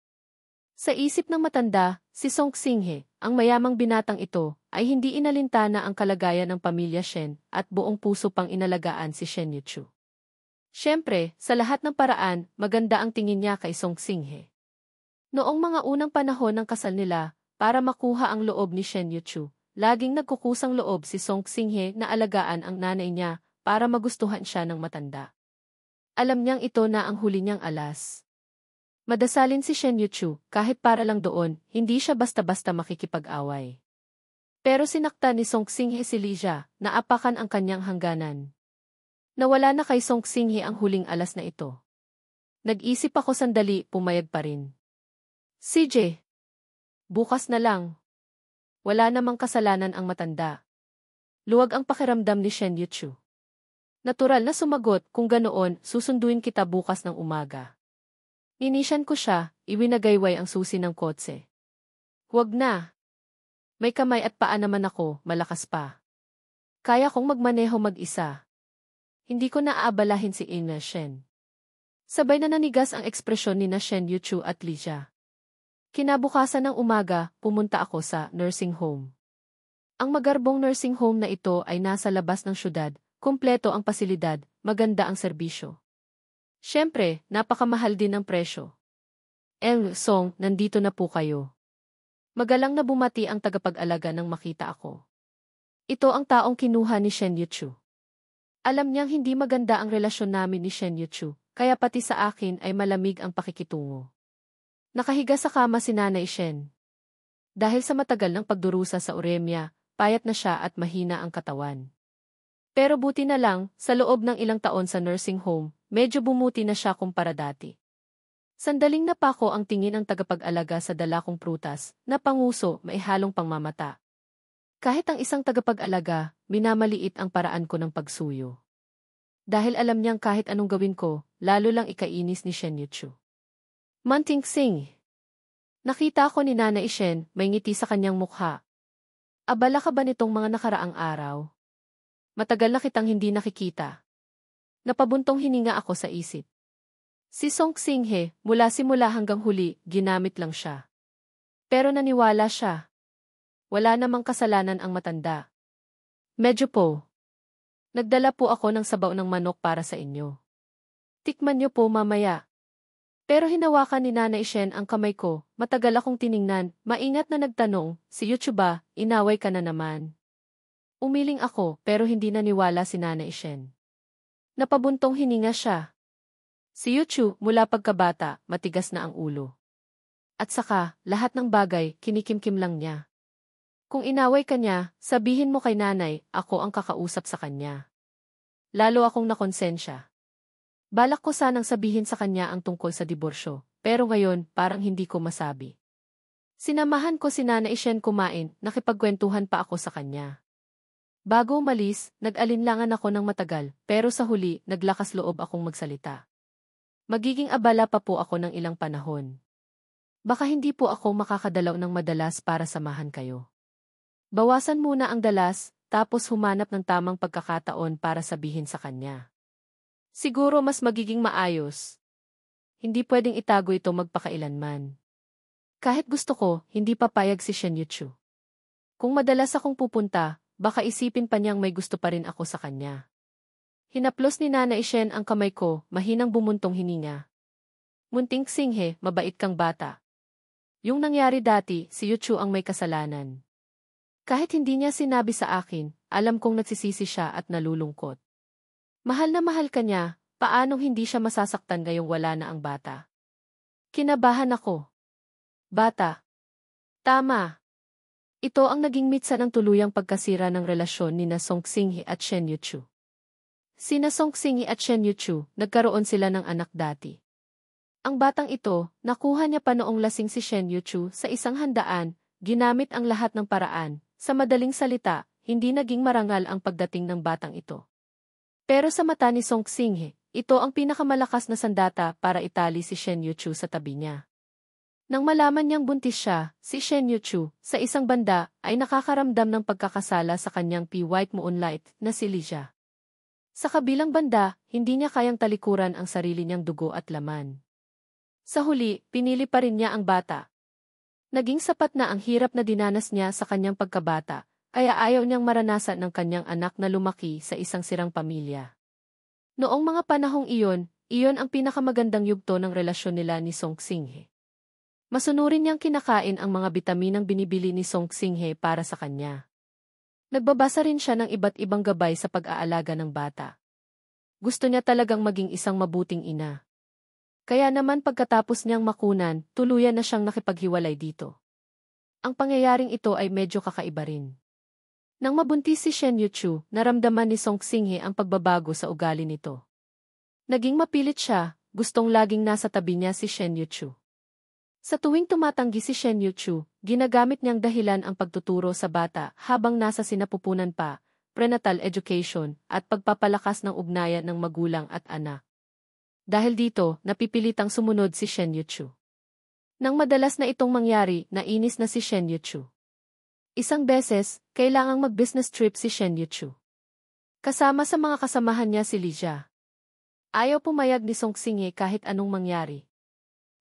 Sa isip ng matanda, si Song Xinghe, ang mayamang binatang ito, ay hindi inalintana ang kalagayan ng pamilya Shen at buong puso pang inalagaan si Shen Yuchu. Siyempre, sa lahat ng paraan, maganda ang tingin niya kay Song Xinghe. Noong mga unang panahon ng kasal nila, para makuha ang loob ni Shen Yuchu, laging nagkukusang loob si Song Xinghe na alagaan ang nanay niya para magustuhan siya ng matanda. Alam niyang ito na ang huli niyang alas. Madasalin si Shen Yuchu, kahit para lang doon, hindi siya basta-basta makikipag-away. Pero sinakta ni Song Xinghe si Lizia, naapakan ang kanyang hangganan. Nawala na kay Song Xinghe ang huling alas na ito. Nag-isip ako sandali, pumayag pa rin. CJ. Bukas na lang. Wala namang kasalanan ang matanda. Luwag ang pakiramdam ni Shen Yuchu. Natural na sumagot, kung ganoon, susunduin kita bukas ng umaga. Inisyan ko siya, iwinagayway ang susi ng kotse. Huwag na. May kamay at paa naman ako, malakas pa. Kaya kong magmaneho mag-isa. Hindi ko naaabalahin si Ina Shen. Sabay na nanigas ang ekspresyon ni na Shen Yuchu at Lizia. Kinabukasan ng umaga, pumunta ako sa nursing home. Ang magarbong nursing home na ito ay nasa labas ng syudad, kumpleto ang pasilidad, maganda ang serbisyo. Siyempre, napakamahal din ang presyo. Song, nandito na po kayo. Magalang na bumati ang tagapag-alaga nang makita ako. Ito ang taong kinuha ni Shen Yuchu. Alam niyang hindi maganda ang relasyon namin ni Shen Yuchu, kaya pati sa akin ay malamig ang pakikitungo. Nakahiga sa kama si Nanay Shen. Dahil sa matagal ng pagdurusa sa uremya, payat na siya at mahina ang katawan. Pero buti na lang, sa loob ng ilang taon sa nursing home, medyo bumuti na siya kumpara dati. Sandaling napako ang tingin ng tagapag-alaga sa dala kong prutas, na panguso, maihalong pangmamata. Kahit ang isang tagapag-alaga, minamaliit ang paraan ko ng pagsuyo. Dahil alam niyang kahit anong gawin ko, lalo lang ikainis ni Shen Yuchu. Manting Sing. Nakita ko ni Nanay Shen, may ngiti sa kanyang mukha. Abala ka ba nitong mga nakaraang araw? Matagal na kitang hindi nakikita. Napabuntong hininga ako sa isip. Si Song Xinghe, mula simula hanggang huli, ginamit lang siya. Pero naniwala siya. Wala namang kasalanan ang matanda. Medyo po. Nagdala po ako ng sabaw ng manok para sa inyo. Tikman niyo po mamaya. Pero hinawakan ni Nanay Shen ang kamay ko, matagal akong tiningnan, maingat na nagtanong, si Yuchu ba, inaway ka na naman? Umiling ako, pero hindi naniwala si Nanay Shen. Napabuntong hininga siya. Si Yuchu, mula pagkabata, matigas na ang ulo. At saka, lahat ng bagay, kinikimkim lang niya. Kung inaway ka niya, sabihin mo kay nanay, ako ang kakausap sa kanya. Lalo akong nakonsensya. Balak ko sanang sabihin sa kanya ang tungkol sa diborsyo, pero ngayon, parang hindi ko masabi. Sinamahan ko si Nanay Shen kumain, nakipagkwentuhan pa ako sa kanya. Bago umalis, nag-alinlangan ako ng matagal, pero sa huli, naglakas loob akong magsalita. Magiging abala pa po ako ng ilang panahon. Baka hindi po ako makakadalaw ng madalas para samahan kayo. Bawasan muna ang dalas, tapos humanap ng tamang pagkakataon para sabihin sa kanya. Siguro mas magiging maayos. Hindi pwedeng itago ito magpakailanman. Kahit gusto ko, hindi papayag si Shen Yuchu. Kung madalas akong pupunta, baka isipin pa niyang may gusto pa rin ako sa kanya. Hinaplos ni Nanay Shen ang kamay ko, mahinang bumuntong hininga. Munting Xinghe, mabait kang bata. Yung nangyari dati, si Yuchu ang may kasalanan. Kahit hindi niya sinabi sa akin, alam kong nagsisisi siya at nalulungkot. Mahal na mahal ka niya, paanong hindi siya masasaktan ngayong wala na ang bata? Kinabahan ako. Bata. Tama. Ito ang naging mitsa ng tuluyang pagkasira ng relasyon ni Song Xinghe at Shen Yuchu. Sina Song Xinghe at Shen Yuchu, nagkaroon sila ng anak dati. Ang batang ito, nakuha niya pa noong lasing si Shen Yuchu sa isang handaan, ginamit ang lahat ng paraan, sa madaling salita, hindi naging marangal ang pagdating ng batang ito. Pero sa mata ni Song Xinghe, ito ang pinakamalakas na sandata para itali si Shen Yuchu sa tabi niya. Nang malaman niyang buntis siya, si Shen Yuchu, sa isang banda, ay nakakaramdam ng pagkakasala sa kanyang White Moonlight na si Lija. Sa kabilang banda, hindi niya kayang talikuran ang sarili niyang dugo at laman. Sa huli, pinili pa rin niya ang bata. Naging sapat na ang hirap na dinanas niya sa kanyang pagkabata, kaya ayaw niyang maranasan ng kanyang anak na lumaki sa isang sirang pamilya. Noong mga panahong iyon ang pinakamagandang yugto ng relasyon nila ni Song Xinghe. Masunurin niyang kinakain ang mga bitaminang binibili ni Song Xinghe para sa kanya. Nagbabasa rin siya ng iba't ibang gabay sa pag-aalaga ng bata. Gusto niya talagang maging isang mabuting ina. Kaya naman pagkatapos niyang makunan, tuluyan na siyang nakipaghiwalay dito. Ang pangyayaring ito ay medyo kakaiba rin. Nang mabuntis si Shen Yuchu, naramdaman ni Song Xinghe ang pagbabago sa ugali nito. Naging mapilit siya, gustong laging nasa tabi niya si Shen Yuchu. Sa tuwing tumatanggi si Shen Yuchu, ginagamit niyang dahilan ang pagtuturo sa bata habang nasa sinapupunan pa, prenatal education, at pagpapalakas ng ugnayan ng magulang at anak. Dahil dito, napipilitang sumunod si Shen Yuchu. Nang madalas na itong mangyari, nainis na si Shen Yuchu. Isang beses, kailangang mag-business trip si Shen Yuchu. Kasama sa mga kasamahan niya si Lija. Ayaw pumayag ni Song Xinghe kahit anong mangyari.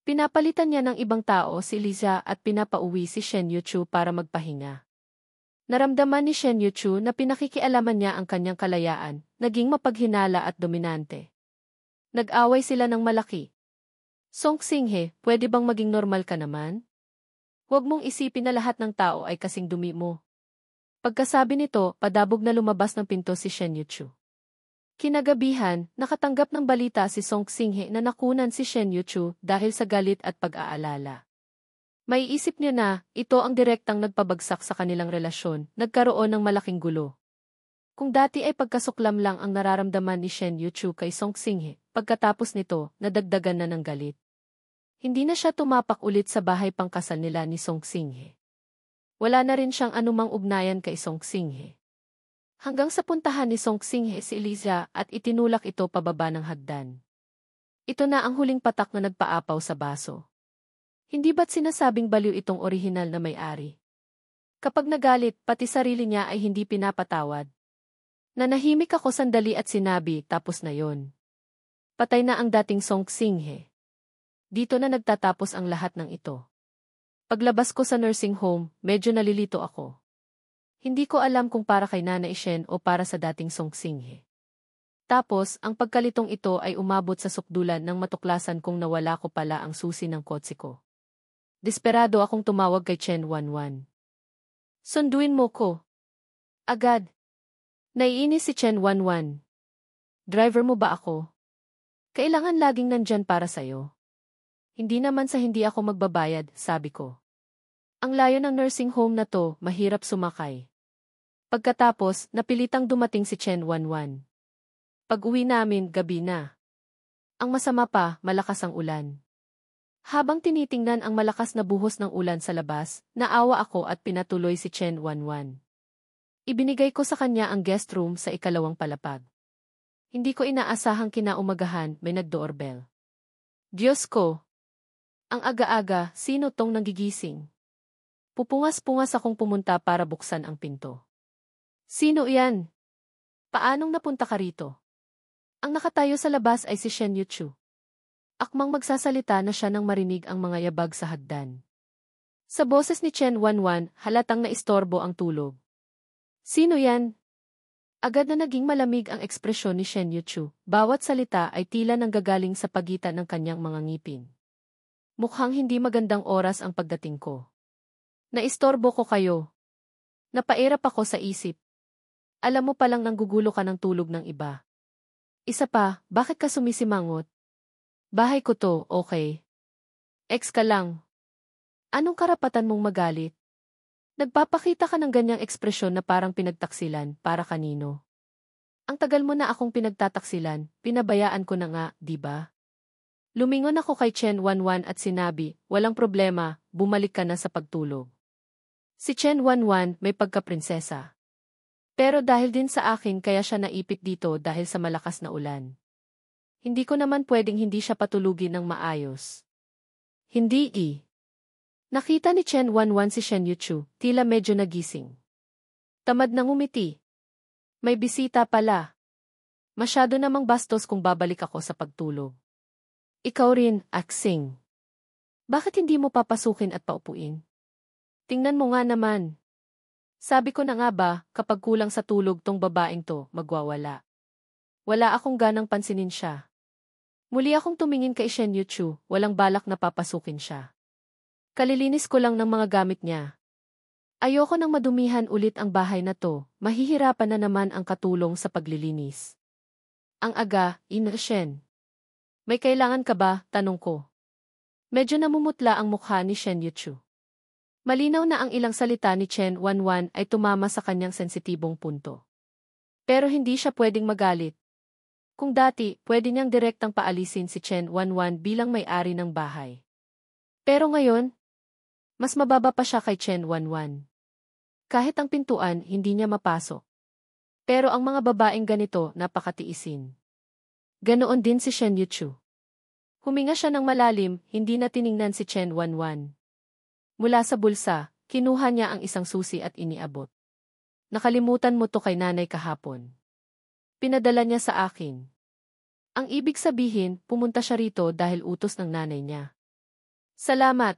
Pinapalitan niya ng ibang tao si Lija at pinapauwi si Shen Yuchu para magpahinga. Naramdaman ni Shen Yuchu na pinakikialaman niya ang kanyang kalayaan, naging mapaghinala at dominante. Nag-away sila ng malaki. Song Xinghe, pwede bang maging normal ka naman? Huwag mong isipin na lahat ng tao ay kasing dumi mo. Pagkasabi nito, padabog na lumabas ng pinto si Shen Yuchu. Kinagabihan, nakatanggap ng balita si Song Xinghe na nakunan si Shen Yuchu dahil sa galit at pag-aalala. Maiisip niya na, ito ang direktang nagpabagsak sa kanilang relasyon, nagkaroon ng malaking gulo. Kung dati ay pagkasuklam lang ang nararamdaman ni Shen Yuchu kay Song Xinghe, pagkatapos nito, nadagdagan na ng galit. Hindi na siya tumapak ulit sa bahay pangkasal nila ni Song Xinghe. Wala na rin siyang anumang ugnayan kay Song Xinghe. Hanggang sa puntahan ni Song Xinghe si Eliza at itinulak ito pababa ng hagdan. Ito na ang huling patak na nagpaapaw sa baso. Hindi ba't sinasabing baliw itong orihinal na may-ari? Kapag nagalit, pati sarili niya ay hindi pinapatawad. Nanahimik ako sandali at sinabi, tapos na yon. Patay na ang dating Song Xinghe. Dito na nagtatapos ang lahat ng ito. Paglabas ko sa nursing home, medyo nalilito ako. Hindi ko alam kung para kay Nanay Shen o para sa dating Song Xinghe. Tapos, ang pagkalitong ito ay umabot sa sukdulan nang matuklasan kong nawala ko pala ang susi ng kotse ko. Desperado akong tumawag kay Chen Wanwan. Sunduin mo ko. Agad. Naiinis si Chen Wanwan. Driver mo ba ako? Kailangan laging nandyan para sa'yo. Hindi naman sa hindi ako magbabayad, sabi ko. Ang layo ng nursing home na to, mahirap sumakay. Pagkatapos, napilitang dumating si Chen Wanwan. Pag-uwi namin, gabi na. Ang masama pa, malakas ang ulan. Habang tinitingnan ang malakas na buhos ng ulan sa labas, naawa ako at pinatuloy si Chen Wanwan. Ibinigay ko sa kanya ang guest room sa ikalawang palapag. Hindi ko inaasahang kinaumagahan, may nag-doorbell. Diyos ko! Ang aga-aga, sino tong nanggigising? Pupungas-pungas akong pumunta para buksan ang pinto. Sino iyan? Paanong napunta ka rito? Ang nakatayo sa labas ay si Shen Yuchu. Akmang magsasalita na siya nang marinig ang mga yabag sa hagdan. Sa boses ni Chen Wanwan, halatang naistorbo ang tulog. Sino yan? Agad na naging malamig ang ekspresyon ni Shen Yuchu. Bawat salita ay tila nanggagaling sa pagitan ng kanyang mga ngipin. Mukhang hindi magandang oras ang pagdating ko. Naistorbo ko kayo. Napairap ako sa isip. Alam mo palang nanggugulo ka ng tulog ng iba. Isa pa, bakit ka sumisimangot? Bahay ko to, okay. Ex ka lang. Anong karapatan mong magalit? Nagpapakita ka ng ganyang ekspresyon na parang pinagtaksilan, para kanino? Ang tagal mo na akong pinagtataksilan, pinabayaan ko na nga, di ba? Lumingon ako kay Chen Wanwan at sinabi, walang problema, bumalik ka na sa pagtulog. Si Chen Wanwan may pagkaprinsesa. Pero dahil din sa akin kaya siya naipit dito dahil sa malakas na ulan. Hindi ko naman pwedeng hindi siya patulugin ng maayos. Hindi Nakita ni Chen Wanwan si Shen Yuchu, tila medyo nagising. Tamad na ngumiti. May bisita pala. Masyado namang bastos kung babalik ako sa pagtulog. Ikaw rin, Aksing. Bakit hindi mo papasukin at paupuin? Tingnan mo nga naman. Sabi ko na nga ba, kapag kulang sa tulog tong babaeng to, magwawala. Wala akong ganang pansinin siya. Muli akong tumingin kay Shen Yuchu, walang balak na papasukin siya. Kalilinis ko lang ng mga gamit niya. Ayoko nang madumihan ulit ang bahay na to, mahihirapan na naman ang katulong sa paglilinis. Ang aga, Shen. May kailangan ka ba, tanong ko. Medyo namumutla ang mukha ni Shen Yuchu. Malinaw na ang ilang salita ni Chen Wanwan ay tumama sa kanyang sensitibong punto. Pero hindi siya pwedeng magalit. Kung dati, pwede niyang direktang paalisin si Chen Wanwan bilang may-ari ng bahay. Pero ngayon, mas mababa pa siya kay Chen Wanwan. Kahit ang pintuan, hindi niya mapasok. Pero ang mga babaeng ganito, napakatiisin. Ganoon din si Shen Yuchu. Huminga siya ng malalim, hindi na tiningnan si Chen Wanwan. Mula sa bulsa, kinuha niya ang isang susi at iniabot. Nakalimutan mo to kay nanay kahapon. Pinadala niya sa akin. Ang ibig sabihin, pumunta siya rito dahil utos ng nanay niya. Salamat.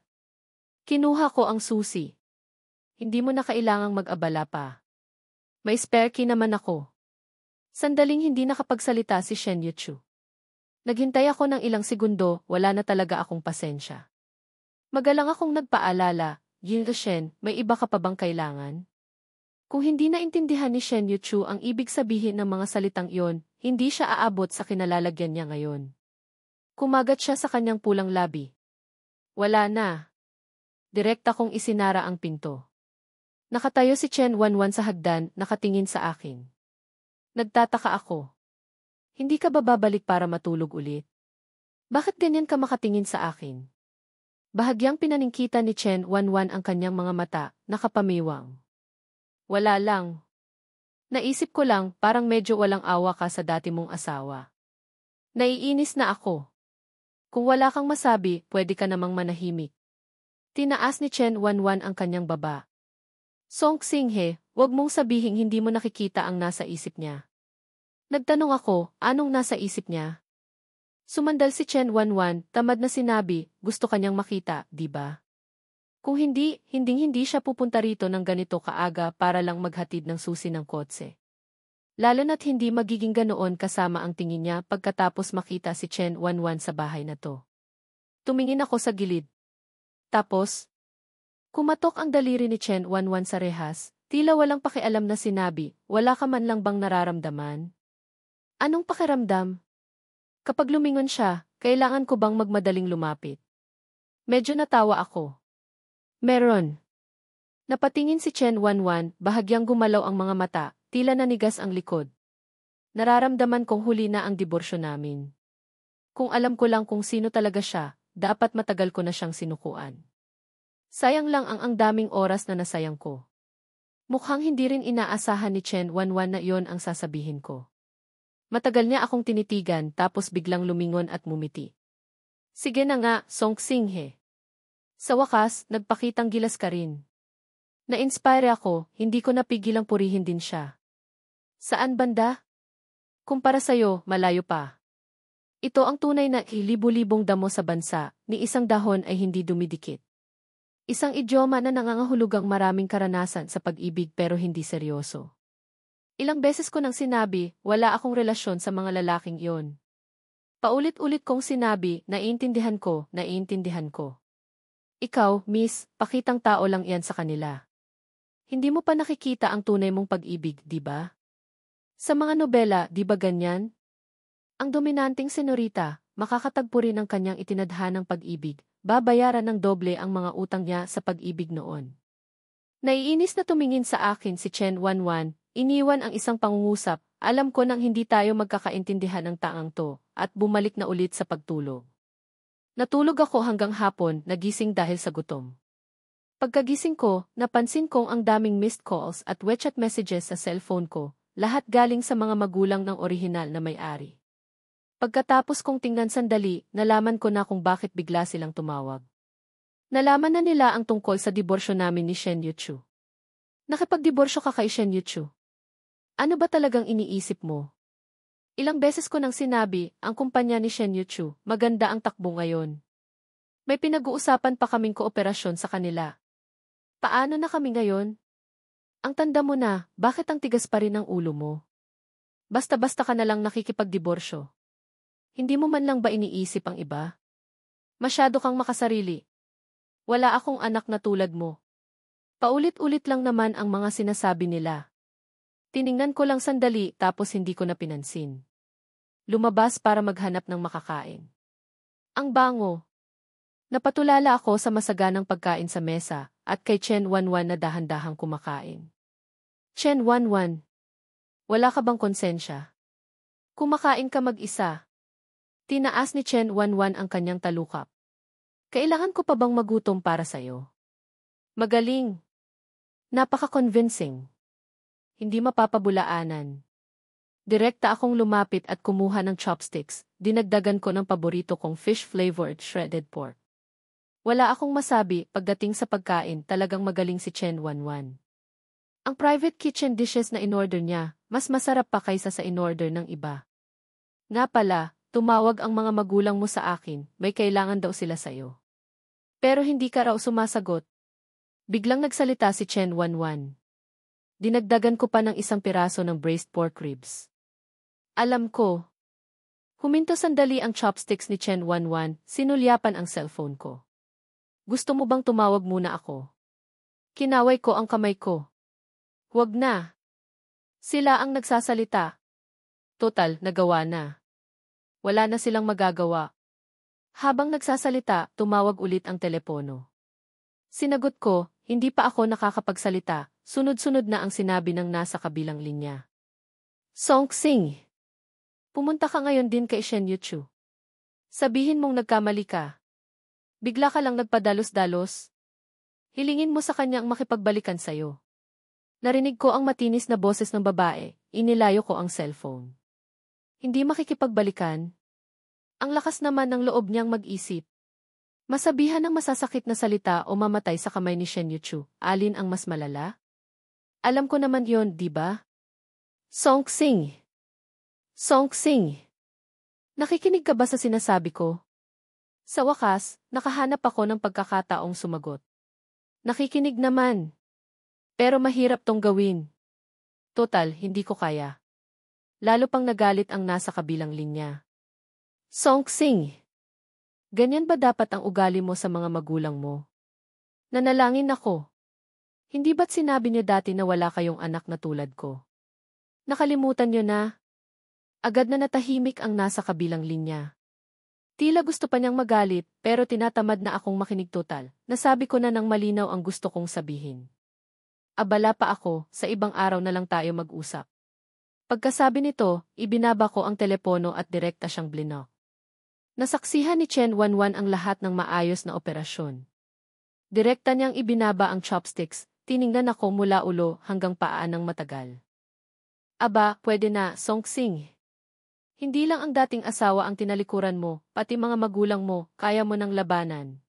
Kinuha ko ang susi. Hindi mo na kailangang mag-abala pa. May spare key naman ako. Sandaling hindi nakapagsalita si Shen Yuchu. Naghintay ako ng ilang segundo, wala na talaga akong pasensya. Magalang akong nagpaalala, Shen, may iba ka pa bang kailangan? Kung hindi naintindihan ni Shen Yuchu ang ibig sabihin ng mga salitang iyon, hindi siya aabot sa kinalalagyan niya ngayon. Kumagat siya sa kanyang pulang labi. Wala na. Direkta kong isinara ang pinto. Nakatayo si Chen Wanwan sa hagdan, nakatingin sa akin. Nagtataka ako. Hindi ka ba babalik para matulog ulit? Bakit ganyan ka makatingin sa akin? Bahagyang pinaningkita ni Chen Wanwan ang kanyang mga mata, nakapamiwang. Wala lang. Naisip ko lang, parang medyo walang awa ka sa dati mong asawa. Naiinis na ako. Kung wala kang masabi, pwede ka namang manahimik. Tinaas ni Chen Wanwan ang kanyang baba. Song Xinghe, wag mong sabihing hindi mo nakikita ang nasa isip niya. Nagtanong ako, anong nasa isip niya? Sumandal si Chen Wanwan, tamad na sinabi, gusto kanyang makita, di ba? Kung hindi, hindi siya pupunta rito ng ganito kaaga para lang maghatid ng susi ng kotse. Lalo na't hindi magiging ganoon kasama ang tingin niya pagkatapos makita si Chen Wanwan sa bahay na to. Tumingin ako sa gilid. Tapos, kumatok ang daliri ni Chen Wanwan sa rehas, tila walang pakialam na sinabi, wala ka man lang bang nararamdaman? Anong pakiramdam? Kapag lumingon siya, kailangan ko bang magmadaling lumapit? Medyo natawa ako. Meron. Napatingin si Chen Wanwan, bahagyang gumalaw ang mga mata, tila nanigas ang likod. Nararamdaman kong huli na ang diborsyo namin. Kung alam ko lang kung sino talaga siya, dapat matagal ko na siyang sinukuan. Sayang lang ang daming oras na nasayang ko. Mukhang hindi rin inaasahan ni Chen Wanwan na iyon ang sasabihin ko. Matagal niya akong tinitigan tapos biglang lumingon at mumiti. Sige na nga, Song Xinghe. Sa wakas, nagpakitang gilas ka rin. Na-inspire ako, hindi ko napigilang purihin din siya. Saan banda? Kumpara sa'yo, malayo pa. Ito ang tunay na libu-libong damo sa bansa, ni isang dahon ay hindi dumidikit. Isang idioma na nangangahulugang maraming karanasan sa pag-ibig pero hindi seryoso. Ilang beses ko nang sinabi, wala akong relasyon sa mga lalaking iyon. Paulit-ulit kong sinabi, naiintindihan ko. Ikaw, miss, pakitang tao lang iyan sa kanila. Hindi mo pa nakikita ang tunay mong pag-ibig, di ba? Sa mga nobela, di ba ganyan? Ang dominanting senorita, makakatagpo rin ang kanyang itinadhanang pag-ibig, babayaran ng doble ang mga utang niya sa pag-ibig noon. Naiinis na tumingin sa akin si Chen Wanwan, iniwan ang isang pangungusap, alam ko nang hindi tayo magkakaintindihan ng taang to, at bumalik na ulit sa pagtulog. Natulog ako hanggang hapon, nagising dahil sa gutom. Pagkagising ko, napansin kong ang daming missed calls at WeChat messages sa cellphone ko, lahat galing sa mga magulang ng orihinal na may-ari. Pagkatapos kong tingnan sandali, nalaman ko na kung bakit bigla silang tumawag. Nalaman na nila ang tungkol sa diborsyo namin ni Shen Yuchu. Nakipagdiborsyo ka kay Shen Yuchu? Ano ba talagang iniisip mo? Ilang beses ko nang sinabi, ang kumpanya ni Shen Yuchu, maganda ang takbo ngayon. May pinag-uusapan pa kaming kooperasyon sa kanila. Paano na kami ngayon? Ang tanda mo na, bakit ang tigas pa rin ang ulo mo? Basta-basta ka na lang nakikipagdiborsyo. Hindi mo man lang ba iniisip ang iba? Masyado kang makasarili. Wala akong anak na tulad mo. Paulit-ulit lang naman ang mga sinasabi nila. Tiningnan ko lang sandali tapos hindi ko na pinansin. Lumabas para maghanap ng makakain. Ang bango. Napatulala ako sa masaganang pagkain sa mesa at kay Chen Wanwan na dahan-dahang kumakain. Chen Wanwan, wala ka bang konsensya? Kumakain ka mag-isa. Tinaas ni Chen Wanwan ang kanyang talukap. Kailangan ko pa bang magutom para sa'yo? Magaling. Napaka-convincing. Hindi mapapabulaanan. Direkta akong lumapit at kumuha ng chopsticks, dinagdagan ko ng paborito kong fish-flavored shredded pork. Wala akong masabi, pagdating sa pagkain talagang magaling si Chen Wanwan. Ang private kitchen dishes na inorder niya, mas masarap pa kaysa sa inorder ng iba. Nga pala, tumawag ang mga magulang mo sa akin, may kailangan daw sila sa'yo. Pero hindi ka raw sumasagot. Biglang nagsalita si Chen Wanwan. Dinagdagan ko pa ng isang piraso ng braised pork ribs. Alam ko. Huminto sandali ang chopsticks ni Chen Wanwan, sinulyapan ang cellphone ko. Gusto mo bang tumawag muna ako? Kinaway ko ang kamay ko. Huwag na. Sila ang nagsasalita. Total, nagawa na. Wala na silang magagawa. Habang nagsasalita, tumawag ulit ang telepono. Sinagot ko, hindi pa ako nakakapagsalita, sunod-sunod na ang sinabi ng nasa kabilang linya. Song Sing. Pumunta ka ngayon din kay Shen Yuchu. Sabihin mong nagkamali ka. Bigla ka lang nagpadalos-dalos. Hilingin mo sa kanya ang makipagbalikan sa'yo. Narinig ko ang matinis na boses ng babae, inilayo ko ang cellphone. Hindi makikipagbalikan? Ang lakas naman ng loob niyang mag-isip. Masabihan ng masasakit na salita o mamatay sa kamay ni Shen Yuchu, alin ang mas malala? Alam ko naman yon, di ba? Song Sing. Song Sing. Nakikinig ka ba sa sinasabi ko? Sa wakas, nakahanap ako ng pagkakataong sumagot. Nakikinig naman. Pero mahirap tong gawin. Total, hindi ko kaya. Lalo pang nagalit ang nasa kabilang linya. Song Sing. Ganyan ba dapat ang ugali mo sa mga magulang mo? Nanalangin ako. Hindi ba't sinabi niyo dati na wala kayong anak na tulad ko? Nakalimutan niyo na? Agad na natahimik ang nasa kabilang linya. Tila gusto pa niyang magalit, pero tinatamad na akong makinig total. Nasabi ko na ng malinaw ang gusto kong sabihin. Abala pa ako, sa ibang araw na lang tayo mag-usap. Pagkasabi nito, ibinaba ko ang telepono at direkta siyang blinok. Nasaksihan ni Chen Wanwan ang lahat ng maayos na operasyon. Direkta niyang ibinaba ang chopsticks, tiningnan ako mula ulo hanggang paa ng matagal. Aba, pwede na, Song Sing. Hindi lang ang dating asawa ang tinalikuran mo, pati mga magulang mo, kaya mo ng labanan.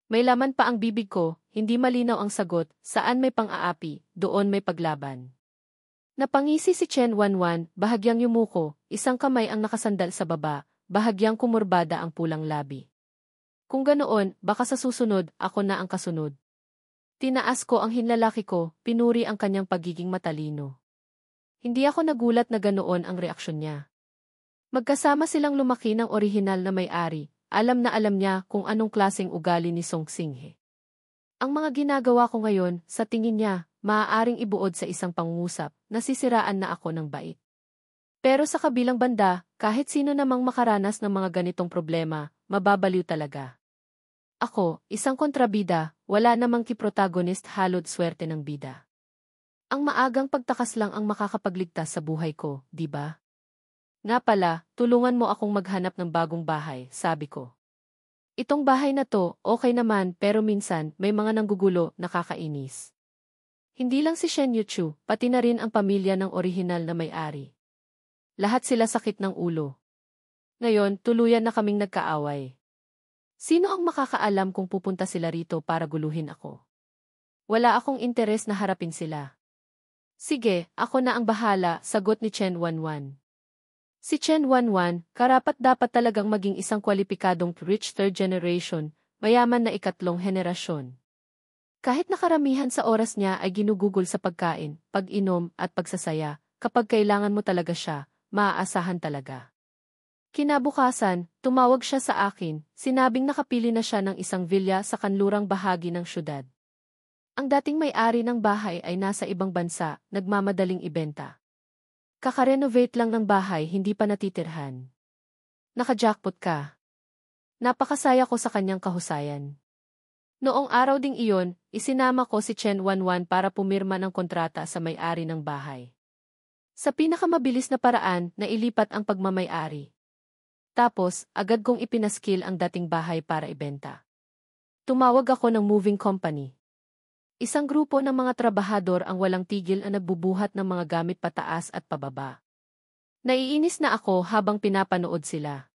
May laman pa ang bibig ko, hindi malinaw ang sagot, saan may pang-aapi, doon may paglaban. Napangisi si Chen Wanwan, bahagyang yumuko, isang kamay ang nakasandal sa baba, bahagyang kumurbada ang pulang labi. Kung ganoon, baka sa susunod, ako na ang kasunod. Tinaas ko ang hinlalaki ko, pinuri ang kanyang pagiging matalino. Hindi ako nagulat na ganoon ang reaksyon niya. Magkasama silang lumaki ng orihinal na may-ari, alam na alam niya kung anong klaseng ugali ni Song Singhe. Ang mga ginagawa ko ngayon, sa tingin niya, maaaring ibuod sa isang pangungusap, nasisiraan na ako ng bait. Pero sa kabilang banda, kahit sino namang makaranas ng mga ganitong problema, mababaliw talaga. Ako, isang kontrabida, wala namang kiprotagonist halod swerte ng bida. Ang maagang pagtakas lang ang makakapagligtas sa buhay ko, di ba? Nga pala, tulungan mo akong maghanap ng bagong bahay, sabi ko. Itong bahay na to, okay naman pero minsan may mga nanggugulo, nakakainis. Hindi lang si Shen Yuchu, pati na rin ang pamilya ng orihinal na may-ari. Lahat sila sakit ng ulo. Ngayon, tuluyan na kaming nagkaaway. Sino ang makakaalam kung pupunta sila rito para guluhin ako? Wala akong interes na harapin sila. Sige, ako na ang bahala, sagot ni Chen Wanwan. Si Chen Wanwan, karapat-dapat talagang maging isang kwalipikadong rich third generation, mayaman na ikatlong henerasyon. Kahit nakaramihan sa oras niya ay ginugugol sa pagkain, pag-inom at pagsasaya, kapag kailangan mo talaga siya, maaasahan talaga. Kinabukasan, tumawag siya sa akin, sinabing nakapili na siya ng isang villa sa kanlurang bahagi ng syudad. Ang dating may-ari ng bahay ay nasa ibang bansa, nagmamadaling ibenta. Kaka-renovate lang ng bahay, hindi pa natitirhan. Naka-jackpot ka. Napakasaya ko sa kanyang kahusayan. Noong araw ding iyon, isinama ko si Chen Wanwan para pumirma ng kontrata sa may-ari ng bahay. Sa pinakamabilis na paraan, nailipat ang pagmamay-ari. Tapos, agad kong ipinaskil ang dating bahay para ibenta. Tumawag ako ng moving company. Isang grupo ng mga trabahador ang walang tigil na nagbubuhat ng mga gamit pataas at pababa. Naiinis na ako habang pinapanood sila.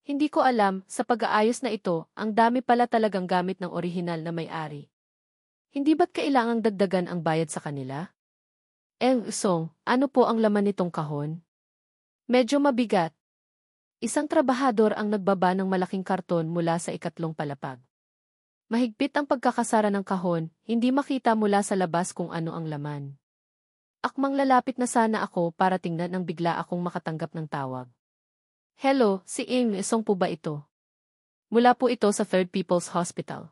Hindi ko alam, sa pag-aayos na ito, ang dami pala talagang gamit ng orihinal na may-ari. Hindi ba't kailangang dagdagan ang bayad sa kanila? Song, ano po ang laman nitong kahon? Medyo mabigat. Isang trabahador ang nagbaba ng malaking karton mula sa ikatlong palapag. Mahigpit ang pagkakasara ng kahon, hindi makita mula sa labas kung ano ang laman. Akmang lalapit na sana ako para tingnan nang bigla akong makatanggap ng tawag. Hello, si Song po ba ito? Mula po ito sa Third People's Hospital.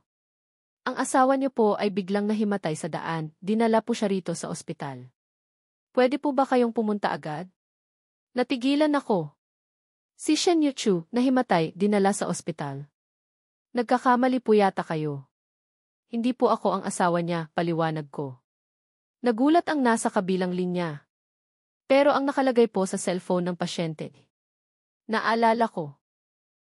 Ang asawa niyo po ay biglang nahimatay sa daan, dinala po siya rito sa ospital. Pwede po ba kayong pumunta agad? Natigilan ako. Si Shen Yuchu, nahimatay, dinala sa ospital. Nagkakamali po yata kayo. Hindi po ako ang asawa niya, paliwanag ko. Nagulat ang nasa kabilang linya. Pero ang nakalagay po sa cellphone ng pasyente. Naalala ko.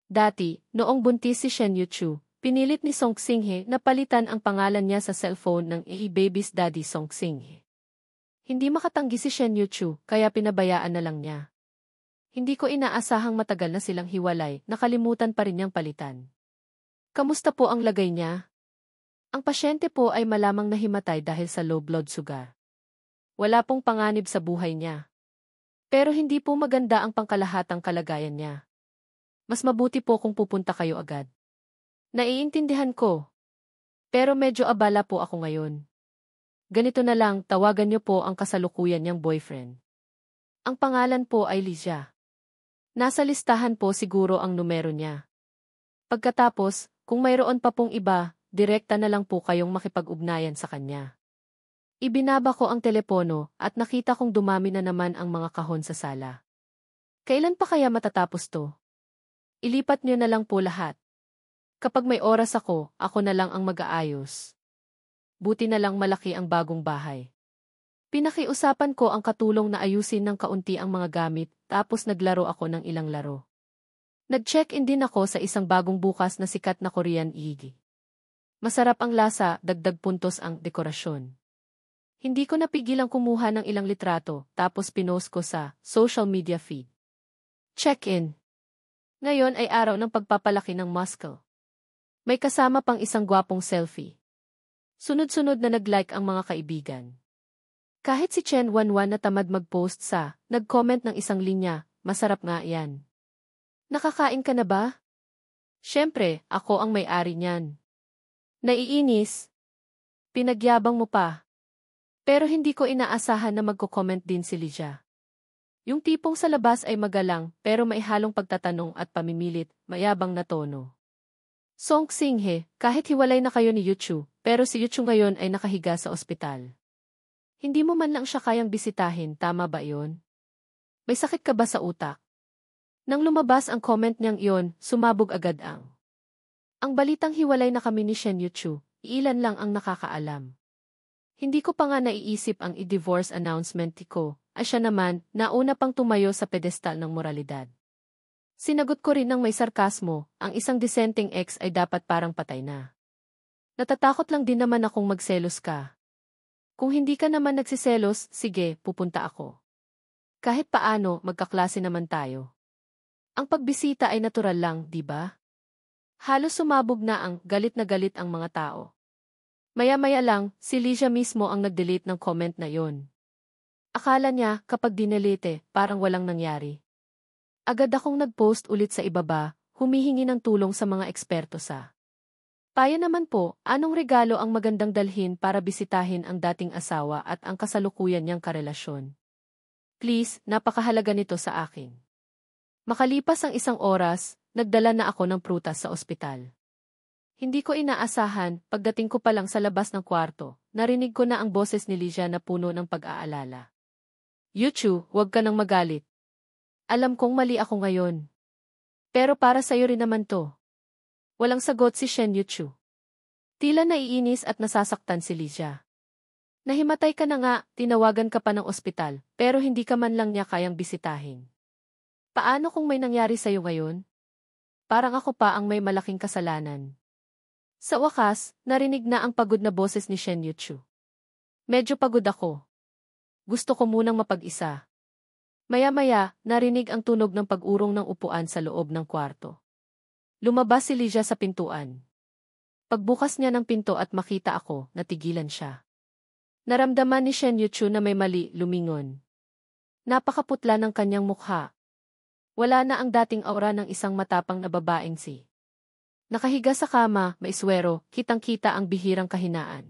Dati, noong buntis si Shen Yuchu, pinilit ni Song Xinghe na palitan ang pangalan niya sa cellphone ng baby's daddy Song Xinghe. Hindi makatanggi si Shen Yuchu, kaya pinabayaan na lang niya. Hindi ko inaasahang matagal na silang hiwalay, nakalimutan pa rin niyang palitan. Kamusta po ang lagay niya? Ang pasyente po ay malamang nahimatay dahil sa low blood sugar. Wala pong panganib sa buhay niya. Pero hindi po maganda ang pangkalahatang kalagayan niya. Mas mabuti po kung pupunta kayo agad. Naiintindihan ko. Pero medyo abala po ako ngayon. Ganito na lang, tawagan niyo po ang kasalukuyan niyang boyfriend. Ang pangalan po ay Lizia. Nasa listahan po siguro ang numero niya. Pagkatapos, kung mayroon pa pong iba, direkta na lang po kayong makipag-ugnayan sa kanya. Ibinaba ko ang telepono at nakita kong dumami na naman ang mga kahon sa sala. Kailan pa kaya matatapos to? Ilipat niyo na lang po lahat. Kapag may oras ako na lang ang mag-aayos. Buti na lang malaki ang bagong bahay. Pinakiusapan ko ang katulong na ayusin ng kaunti ang mga gamit, tapos naglaro ako ng ilang laro. Nag-check-in din ako sa isang bagong bukas na sikat na Korean Igi. Masarap ang lasa, dagdag puntos ang dekorasyon. Hindi ko napigilang kumuha ng ilang litrato, tapos pinost ko sa social media feed. Check-in. Ngayon ay araw ng pagpapalaki ng muscle. May kasama pang isang gwapong selfie. Sunod-sunod na nag-like ang mga kaibigan. Kahit si Chen Wanwan na tamad mag-post nag-comment ng isang linya, masarap nga yan. Nakakain ka na ba? Siyempre, ako ang may-ari niyan. Naiinis? Pinagyabang mo pa. Pero hindi ko inaasahan na magko-comment din si Lizia. Yung tipong sa labas ay magalang pero may halong pagtatanong at pamimilit, mayabang na tono. Song Xinghe, kahit hiwalay na kayo ni Yuchu, pero si Yuchu ngayon ay nakahiga sa ospital. Hindi mo man lang siya kayang bisitahin, tama ba iyon? May sakit ka ba sa utak? Nang lumabas ang comment niyang iyon, sumabog agad ang balitang hiwalay na kami ni Shen Yuchu, ilan lang ang nakakaalam. Hindi ko pa nga naiisip ang i-divorce announcement ko, siya naman, nauna pang tumayo sa pedestal ng moralidad. Sinagot ko rin ng may sarkasmo, ang isang disenteng ex ay dapat parang patay na. Natatakot lang din naman akong magselos ka. Kung hindi ka naman nagsiselos, sige, pupunta ako. Kahit paano, magkaklase naman tayo. Ang pagbisita ay natural lang, di ba? Halos sumabog na galit na galit ang mga tao. Maya-maya lang, si Lizia mismo ang nag-delete ng comment na yon. Akala niya, kapag dinelete, parang walang nangyari. Agad akong nag-post ulit sa ibaba, humihingi ng tulong sa mga eksperto sa. Payo naman po, anong regalo ang magandang dalhin para bisitahin ang dating asawa at ang kasalukuyan niyang karelasyon? Please, napakahalaga nito sa akin. Makalipas ang isang oras, nagdala na ako ng prutas sa ospital. Hindi ko inaasahan, pagdating ko pa lang sa labas ng kwarto, narinig ko na ang boses ni Lizia na puno ng pag-aalala. Yuchu, huwag ka nang magalit. Alam kong mali ako ngayon. Pero para sa'yo rin naman to. Walang sagot si Shen Yuchu. Tila naiinis at nasasaktan si Lizia. Nahimatay ka na nga, tinawagan ka pa ng ospital, pero hindi ka man lang niya kayang bisitahin. Paano kung may nangyari sa'yo ngayon? Parang ako pa ang may malaking kasalanan. Sa wakas, narinig na ang pagod na boses ni Shen Yuchu. Medyo pagod ako. Gusto ko munang mapag-isa. Maya-maya, narinig ang tunog ng pag-urong ng upuan sa loob ng kwarto. Lumabas si Lizia sa pintuan. Pagbukas niya ng pinto at makita ako, natigilan siya. Naramdaman ni Shen Yuchu na may mali, lumingon. Napakaputla ng kanyang mukha. Wala na ang dating aura ng isang matapang na babaeng si. Nakahiga sa kama, maiswero, kitang-kita ang bihirang kahinaan.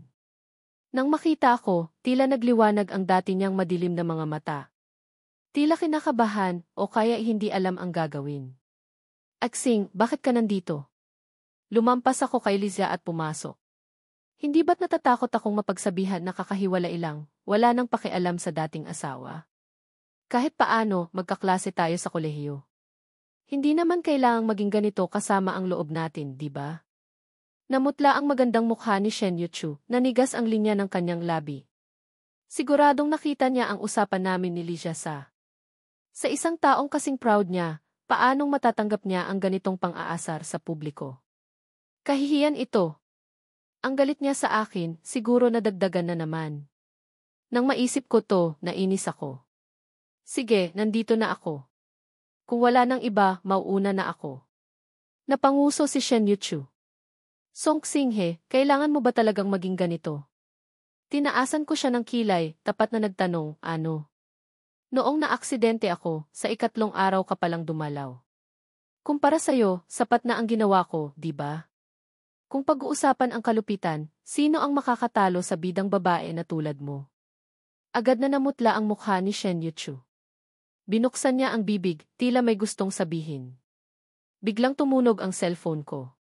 Nang makita ako, tila nagliwanag ang dati niyang madilim na mga mata. Tila kinakabahan, o kaya hindi alam ang gagawin. Aksing, bakit ka nandito? Lumampas ako kay Lizia at pumasok. Hindi ba't natatakot akong mapagsabihan na kakahiwalay lang, wala nang pakialam sa dating asawa? Kahit paano, magkaklase tayo sa kolehiyo. Hindi naman kailangang maging ganito kasama ang loob natin, di ba? Namutla ang magandang mukha ni Shen Yuchu, nanigas ang linya ng kanyang labi. Siguradong nakita niya ang usapan namin ni Li Jiasa. Sa isang taong kasing proud niya, paanong matatanggap niya ang ganitong pang-aasar sa publiko? Kahihiyan ito. Ang galit niya sa akin, siguro nadagdagan na naman. Nang maisip ko to, nainis ako. Sige, nandito na ako. Kung wala nang iba, mauuna na ako. Napanguso si Shen Yuchu. Song Xinghe, kailangan mo ba talagang maging ganito? Tinaasan ko siya ng kilay, tapat na nagtanong, ano? Noong naaksidente ako, sa 3 araw ka palang dumalaw. Kumpara sa'yo, sapat na ang ginawa ko, di ba? Kung pag-uusapan ang kalupitan, sino ang makakatalo sa bidang babae na tulad mo? Agad na namutla ang mukha ni Shen Yuchu. Binuksan niya ang bibig, tila may gustong sabihin. Biglang tumunog ang cellphone ko.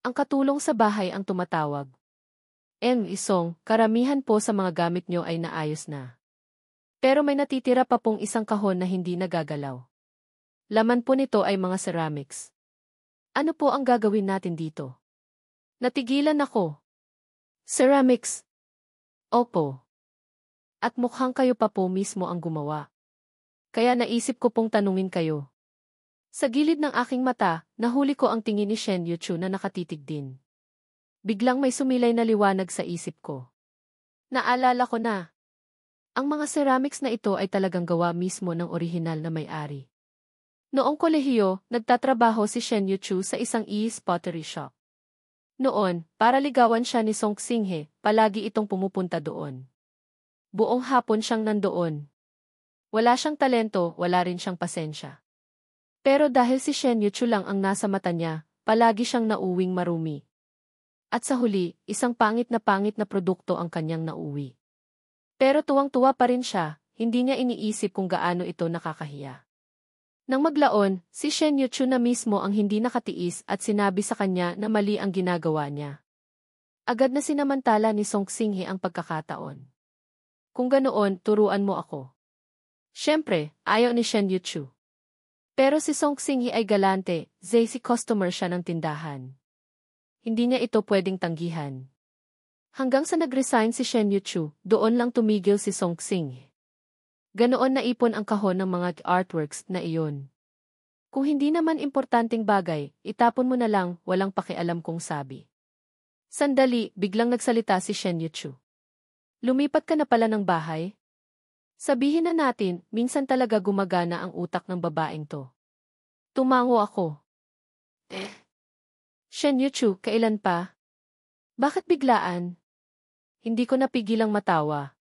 Ang katulong sa bahay ang tumatawag. Isong, karamihan po sa mga gamit niyo ay naayos na. Pero may natitira pa pong isang kahon na hindi nagagalaw. Laman po nito ay mga ceramics. Ano po ang gagawin natin dito? Natigilan ako. Ceramics? Opo. At mukhang kayo pa po mismo ang gumawa. Kaya naisip ko pong tanungin kayo. Sa gilid ng aking mata, nahuli ko ang tingin ni Shen Yuchu na nakatitig din. Biglang may sumilay na liwanag sa isip ko. Naalala ko na. Ang mga ceramics na ito ay talagang gawa mismo ng orihinal na may-ari. Noong kolehiyo, nagtatrabaho si Shen Yuchu sa isang pottery shop. Noon, para ligawan siya ni Song Xinghe, palagi itong pumupunta doon. Buong hapon siyang nandoon. Wala siyang talento, wala rin siyang pasensya. Pero dahil si Shen Yuchu lang ang nasa mata niya, palagi siyang nauwing marumi. At sa huli, isang pangit na produkto ang kanyang nauwi. Pero tuwang-tuwa pa rin siya, hindi niya iniisip kung gaano ito nakakahiya. Nang maglaon, si Shen Yuchu na mismo ang hindi nakatiis at sinabi sa kanya na mali ang ginagawa niya. Agad na sinamantala ni Song Xinghe ang pagkakataon. Kung ganoon, turuan mo ako. Siyempre, ayaw ni Shen Yuchu. Pero si Song Xinghe ay galante, si customer siya ng tindahan. Hindi niya ito pwedeng tanggihan. Hanggang sa nag-resign si Shen Yuchu, doon lang tumigil si Song Xinghe. Ganoon naipon ang kahon ng mga artworks na iyon. Kung hindi naman importanteng bagay, itapon mo na lang, walang pakialam kung sabi. Sandali, biglang nagsalita si Shen Yuchu. Lumipat ka na pala ng bahay? Sabihin na natin, minsan talaga gumagana ang utak ng babaeng to. Tumango ako. Shen Yuchu, kailan pa? Bakit biglaan? Hindi ko napigilang matawa.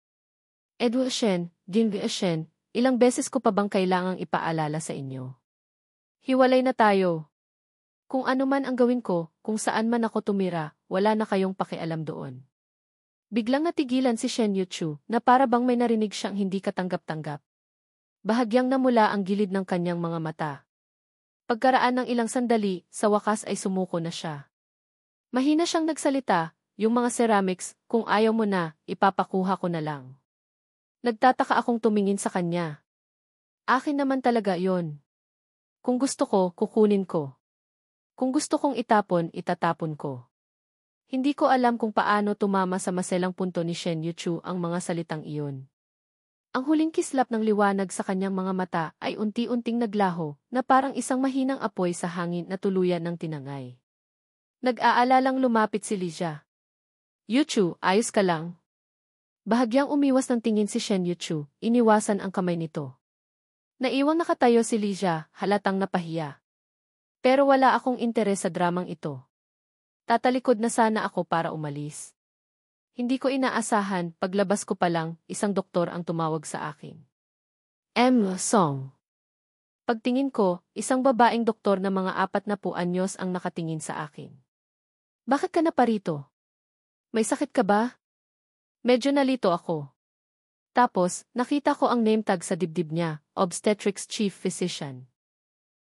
Edward Shen, Jingge Shen, ilang beses ko pa bang kailangang ipaalala sa inyo? Hiwalay na tayo. Kung ano man ang gawin ko, kung saan man ako tumira, wala na kayong pakialam doon. Biglang natigilan si Shen Yuchu na para bang may narinig siyang hindi katanggap-tanggap. Bahagyang namula ang gilid ng kanyang mga mata. Pagkaraan ng ilang sandali, sa wakas ay sumuko na siya. Mahina siyang nagsalita, yung mga ceramics, kung ayaw mo na, ipapakuha ko na lang. Nagtataka akong tumingin sa kanya. Akin naman talaga yon. Kung gusto ko, kukunin ko. Kung gusto kong itapon, itatapon ko. Hindi ko alam kung paano tumama sa maselang punto ni Shen Yuchu ang mga salitang iyon. Ang huling kislap ng liwanag sa kanyang mga mata ay unti-unting naglaho na parang isang mahinang apoy sa hangin na tuluyan ng tinangay. Nag-aalalang lumapit si Lija. Yuchu, ayos ka lang? Bahagyang umiwas ng tingin si Shen Yuchu, iniwasan ang kamay nito. Naiwang nakatayo si Lija, halatang napahiya. Pero wala akong interes sa dramang ito. Tatalikod na sana ako para umalis. Hindi ko inaasahan, paglabas ko pa lang, isang doktor ang tumawag sa akin. Song. Pagtingin ko, isang babaeng doktor na mga 40 anyos ang nakatingin sa akin. Bakit ka na parito? May sakit ka ba? Medyo nalito ako. Tapos, nakita ko ang name tag sa dibdib niya, Obstetrics Chief Physician.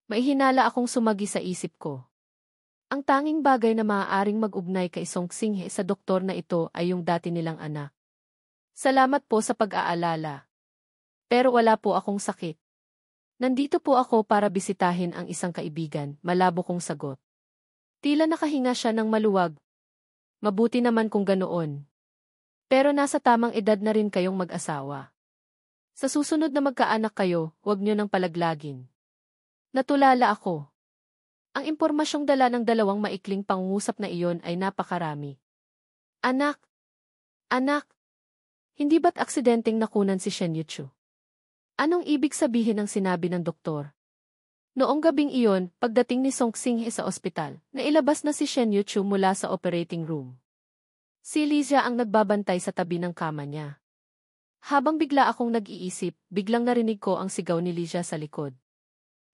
May hinala akong sumagi sa isip ko. Ang tanging bagay na maaaring mag-ugnay kay Song Xinghe sa doktor na ito ay yung dati nilang anak. Salamat po sa pag-aalala. Pero wala po akong sakit. Nandito po ako para bisitahin ang isang kaibigan, malabo kong sagot. Tila nakahinga siya ng maluwag. Mabuti naman kung ganoon. Pero nasa tamang edad na rin kayong mag-asawa. Sa susunod na magkaanak kayo, huwag niyo nang palaglagin. Natulala ako. Ang impormasyong dala ng dalawang maikling pangungusap na iyon ay napakarami. Anak! Anak! Hindi ba't aksidenteng nakunan si Shen Yuchu? Anong ibig sabihin ng sinabi ng doktor? Noong gabing iyon, pagdating ni Song Xinghe sa ospital, nailabas na si Shen Yuchu mula sa operating room. Si Lizia ang nagbabantay sa tabi ng kama niya. Habang bigla akong nag-iisip, biglang narinig ko ang sigaw ni Lizia sa likod.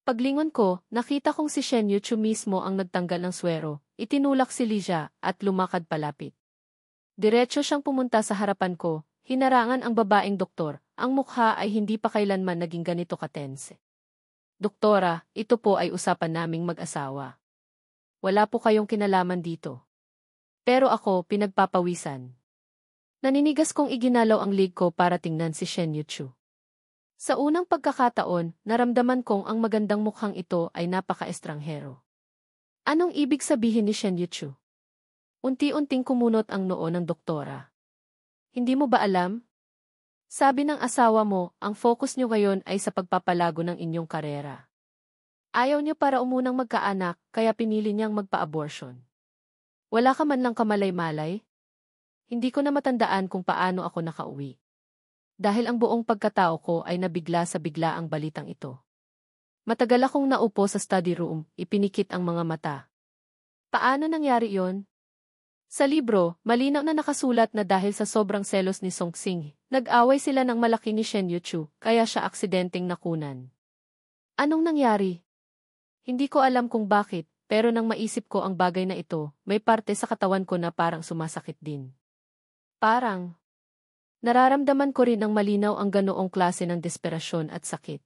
Paglingon ko, nakita kong si Shen Yuchu mismo ang nagtanggal ng swero, itinulak si Lizia at lumakad palapit. Diretso siyang pumunta sa harapan ko, hinarangan ang babaeng doktor, ang mukha ay hindi pa kailanman naging ganito katense. Doktora, ito po ay usapan naming mag-asawa. Wala po kayong kinalaman dito. Pero ako, pinagpapawisan. Naninigas kong iginalaw ang lig ko para tingnan si Shen Yuchu. Sa unang pagkakataon, naramdaman kong ang magandang mukhang ito ay napaka-estranghero. Anong ibig sabihin ni Shen Yuchu? Unti-unting kumunot ang noo ng doktora. Hindi mo ba alam? Sabi ng asawa mo, ang focus niyo ngayon ay sa pagpapalago ng inyong karera. Ayaw niyo para umunang magkaanak, kaya pinili niyang magpa-abortion. Wala ka man lang kamalay-malay? Hindi ko na matandaan kung paano ako nakauwi. Dahil ang buong pagkatao ko ay nabigla sa bigla ang balitang ito. Matagal akong naupo sa study room, ipinikit ang mga mata. Paano nangyari yon? Sa libro, malinaw na nakasulat na dahil sa sobrang selos ni Song Xinghe, nag-away sila ng malaki ni Shen Yuchu, kaya siya aksidenteng nakunan. Anong nangyari? Hindi ko alam kung bakit, pero nang maisip ko ang bagay na ito, may parte sa katawan ko na parang sumasakit din. Parang, nararamdaman ko rin ng malinaw ang ganoong klase ng desperasyon at sakit.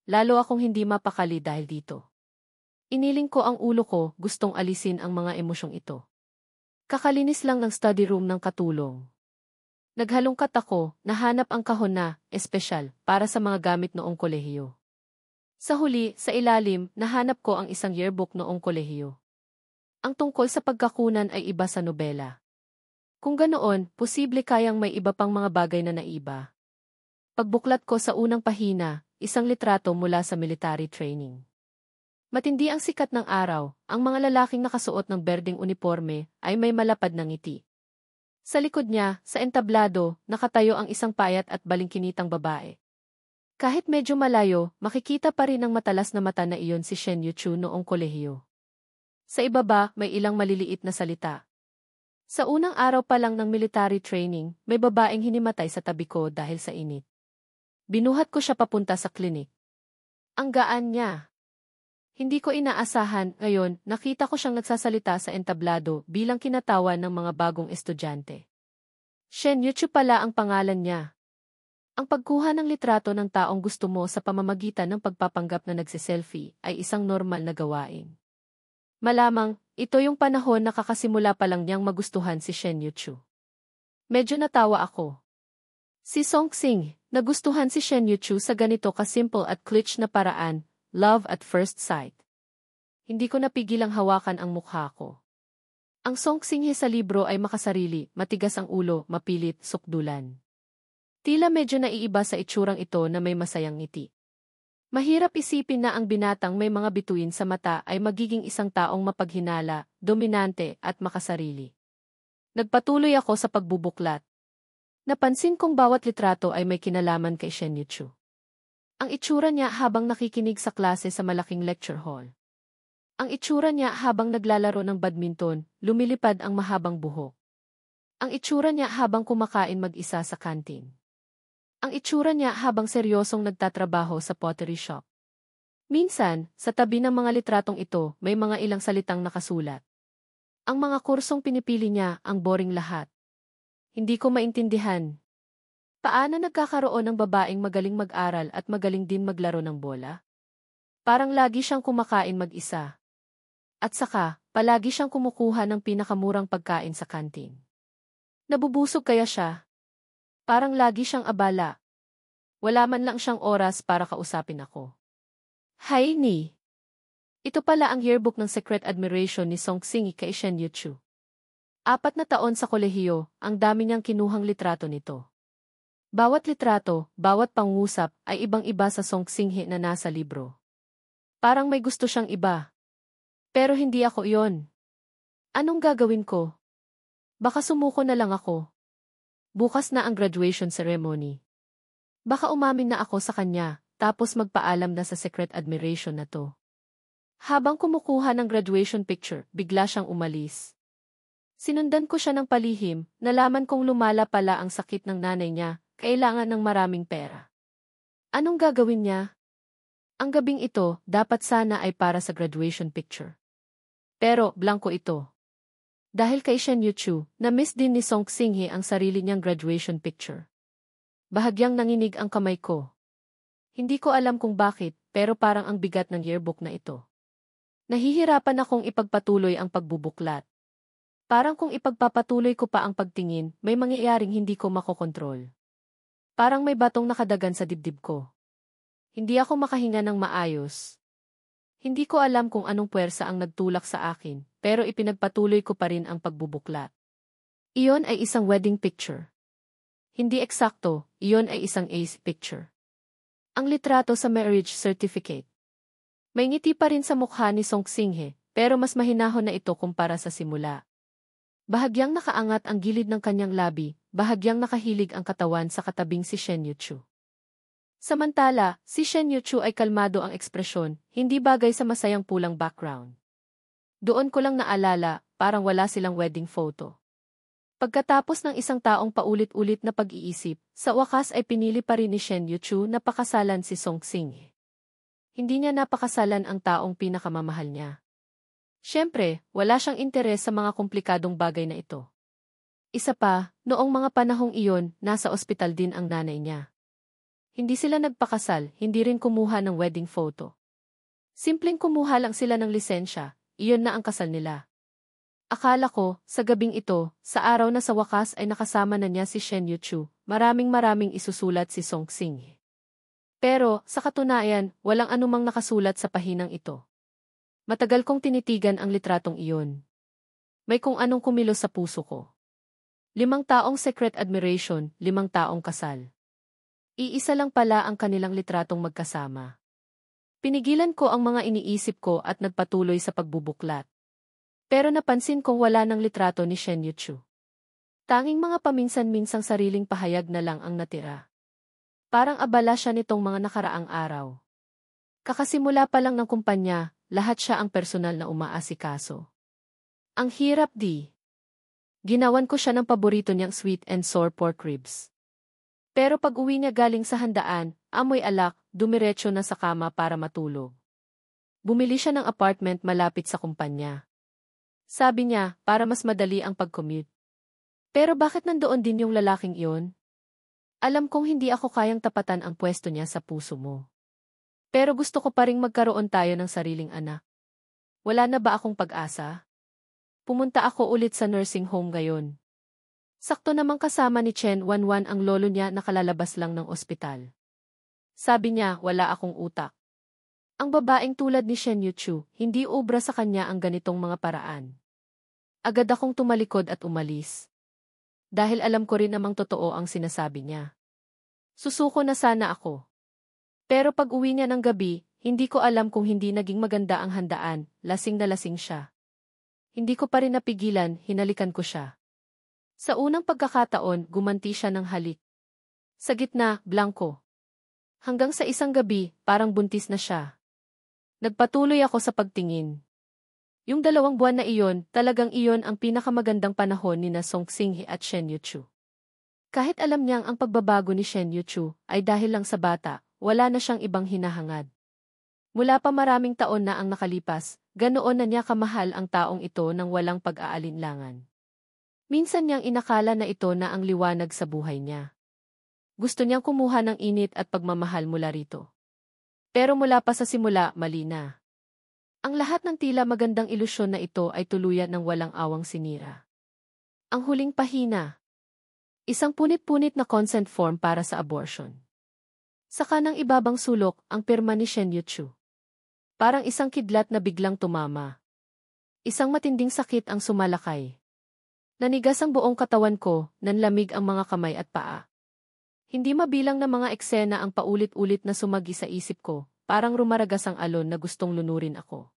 Lalo akong hindi mapakali dahil dito. Iniling ko ang ulo ko, gustong alisin ang mga emosyong ito. Kakalinis lang ng study room ng katulong. Naghalungkat ako, nahanap ang kahon na, espesyal, para sa mga gamit noong kolehiyo. Sa huli, sa ilalim, nahanap ko ang isang yearbook noong kolehiyo. Ang tungkol sa pagkakunan ay iba sa nobela. Kung ganoon, posible kayang may iba pang mga bagay na naiba. Pagbuklat ko sa unang pahina, isang litrato mula sa military training. Matindi ang sikat ng araw, ang mga lalaking nakasuot ng berdeng uniforme ay may malapad na ngiti. Sa likod niya, sa entablado, nakatayo ang isang payat at balingkinitang babae. Kahit medyo malayo, makikita pa rin ang matalas na mata na iyon si Shen Yuchu noong kolehiyo. Sa ibaba, may ilang maliliit na salita. Sa unang araw pa lang ng military training, may babaeng hinimatay sa tabi ko dahil sa init. Binuhat ko siya papunta sa klinik. Ang gaan niya. Hindi ko inaasahan, ngayon, nakita ko siyang nagsasalita sa entablado bilang kinatawan ng mga bagong estudyante. Shen Yuchu pala ang pangalan niya. Ang pagkuha ng litrato ng taong gusto mo sa pamamagitan ng pagpapanggap na nagsiselfie ay isang normal na gawain. Malamang, ito yung panahon na kakasimula pa lang niyang magustuhan si Shen Yuchu. Medyo natawa ako. Si Song Xinghe, nagustuhan si Shen Yuchu sa ganito ka-simple at clutch na paraan, love at first sight. Hindi ko napigilang hawakan ang mukha ko. Ang Song Xinghe sa libro ay makasarili, matigas ang ulo, mapilit, sukdulan. Tila medyo naiiba sa itsurang ito na may masayang ngiti. Mahirap isipin na ang binatang may mga bituin sa mata ay magiging isang taong mapaghinala, dominante at makasarili. Nagpatuloy ako sa pagbubuklat. Napansin kong bawat litrato ay may kinalaman kay Shen Yuchu. Ang itsura niya habang nakikinig sa klase sa malaking lecture hall. Ang itsura niya habang naglalaro ng badminton, lumilipad ang mahabang buhok. Ang itsura niya habang kumakain mag-isa sa kantin. Ang itsura niya habang seryosong nagtatrabaho sa pottery shop. Minsan, sa tabi ng mga litratong ito, may mga ilang salitang nakasulat. Ang mga kursong pinipili niya, ang boring lahat. Hindi ko maintindihan. Paano nagkakaroon ng babaeng magaling mag-aral at magaling din maglaro ng bola? Parang lagi siyang kumakain mag-isa. At saka, palagi siyang kumukuha ng pinakamurang pagkain sa kantin. Nabubusog kaya siya? Parang lagi siyang abala. Wala man lang siyang oras para kausapin ako. Hi, Ni. Ito pala ang yearbook ng Secret Admiration ni Song Xing kay Shen Yuchu. 4 na taon sa kolehiyo, ang dami niyang kinuhang litrato nito. Bawat litrato, bawat pangusap ay ibang-iba sa Song Xing na nasa libro. Parang may gusto siyang iba. Pero hindi ako iyon. Anong gagawin ko? Baka sumuko na lang ako. Bukas na ang graduation ceremony. Baka umamin na ako sa kanya, tapos magpaalam na sa Secret Admiration na to. Habang kumukuha ng graduation picture, bigla siyang umalis. Sinundan ko siya ng palihim, nalaman kong lumala pala ang sakit ng nanay niya, kailangan ng maraming pera. Anong gagawin niya? Ang gabing ito, dapat sana ay para sa graduation picture. Pero, blanko ito. Dahil kay Shen Yuchu, na-miss din ni Song Xing ang sarili niyang graduation picture. Bahagyang nanginig ang kamay ko. Hindi ko alam kung bakit, pero parang ang bigat ng yearbook na ito. Nahihirapan akong ipagpatuloy ang pagbubuklat. Parang kung ipagpapatuloy ko pa ang pagtingin, may mangyayaring hindi ko makokontrol. Parang may batong nakadagan sa dibdib ko. Hindi ako makahinga ng maayos. Hindi ko alam kung anong puwersa ang nagtulak sa akin, pero ipinagpatuloy ko pa rin ang pagbubuklat. Iyon ay isang wedding picture. Hindi eksakto, iyon ay isang ace picture. Ang litrato sa marriage certificate. May ngiti pa rin sa mukha ni Song Xing pero mas mahinahon na ito kumpara sa simula. Bahagyang nakaangat ang gilid ng kanyang labi, bahagyang nakahilig ang katawan sa katabing si Shen Yuchu. Samantala, si Shen Yuchu ay kalmado ang ekspresyon, hindi bagay sa masayang pulang background. Doon ko lang naalala, parang wala silang wedding photo. Pagkatapos ng isang taong paulit-ulit na pag-iisip, sa wakas ay pinili pa rin ni Shen Yuchu na pakasalan si Song Xing. Hindi niya napakasalan ang taong pinakamamahal niya. Siyempre, wala siyang interes sa mga komplikadong bagay na ito. Isa pa, noong mga panahong iyon, nasa ospital din ang nanay niya. Hindi sila nagpakasal, hindi rin kumuha ng wedding photo. Simpleng kumuha lang sila ng lisensya, iyon na ang kasal nila. Akala ko, sa gabing ito, sa araw na sa wakas ay nakasama na niya si Shen Yuchu, maraming isusulat si Song Xing. Pero, sa katunayan, walang anumang nakasulat sa pahinang ito. Matagal kong tinitigan ang litratong iyon. May kung anong kumilos sa puso ko. 5 taong secret admiration, 5 taong kasal. Iisa lang pala ang kanilang litratong magkasama. Pinigilan ko ang mga iniisip ko at nagpatuloy sa pagbubuklat. Pero napansin kong wala ng litrato ni Shen Yuchu. Tanging mga paminsan-minsang sariling pahayag na lang ang natira. Parang abala siya nitong mga nakaraang araw. Kakasimula pa lang ng kumpanya, lahat siya ang personal na umaasikaso. Ang hirap di. Ginawan ko siya ng paborito niyang sweet and sour pork ribs. Pero pag uwi niya galing sa handaan, amoy alak, dumiretso na sa kama para matulog. Bumili siya ng apartment malapit sa kumpanya. Sabi niya, para mas madali ang pag-commute. Pero bakit nandoon din yung lalaking iyon? Alam kong hindi ako kayang tapatan ang pwesto niya sa puso mo. Pero gusto ko pa ring magkaroon tayo ng sariling anak. Wala na ba akong pag-asa? Pumunta ako ulit sa nursing home ngayon. Sakto namang kasama ni Chen Wanwan ang lolo niya na kalalabas lang ng ospital. Sabi niya, wala akong utak. Ang babaeng tulad ni Shen Yuchu, hindi obra sa kanya ang ganitong mga paraan. Agad akong tumalikod at umalis. Dahil alam ko rin namang totoo ang sinasabi niya. Susuko na sana ako. Pero pag uwi niya ng gabi, hindi ko alam kung hindi naging maganda ang handaan, lasing na lasing siya. Hindi ko pa rin napigilan, hinalikan ko siya. Sa unang pagkakataon, gumanti siya ng halik. Sa gitna, blanko. Hanggang sa isang gabi, parang buntis na siya. Nagpatuloy ako sa pagtingin. Yung 2 buwan na iyon, talagang iyon ang pinakamagandang panahon ni na Song Xing at Shen Yuchu. Kahit alam niyang ang pagbabago ni Shen Yuchu ay dahil lang sa bata, wala na siyang ibang hinahangad. Mula pa maraming taon na ang nakalipas, ganoon na niya kamahal ang taong ito nang walang pag-aalinlangan. Minsan niyang inakala na ito na ang liwanag sa buhay niya. Gusto niyang kumuha ng init at pagmamahal mula rito. Pero mula pa sa simula, mali na. Ang lahat ng tila magandang ilusyon na ito ay tuluyan ng walang awang sinira. Ang huling pahina. Isang punit-punit na consent form para sa abortion. Sa kanang ibabang sulok, ang pirma ni Shen Yuchu. Parang isang kidlat na biglang tumama. Isang matinding sakit ang sumalakay. Nanigas ang buong katawan ko, nanlamig ang mga kamay at paa. Hindi mabilang na mga eksena ang paulit-ulit na sumagi sa isip ko, parang rumaragas ang alon na gustong lunurin ako.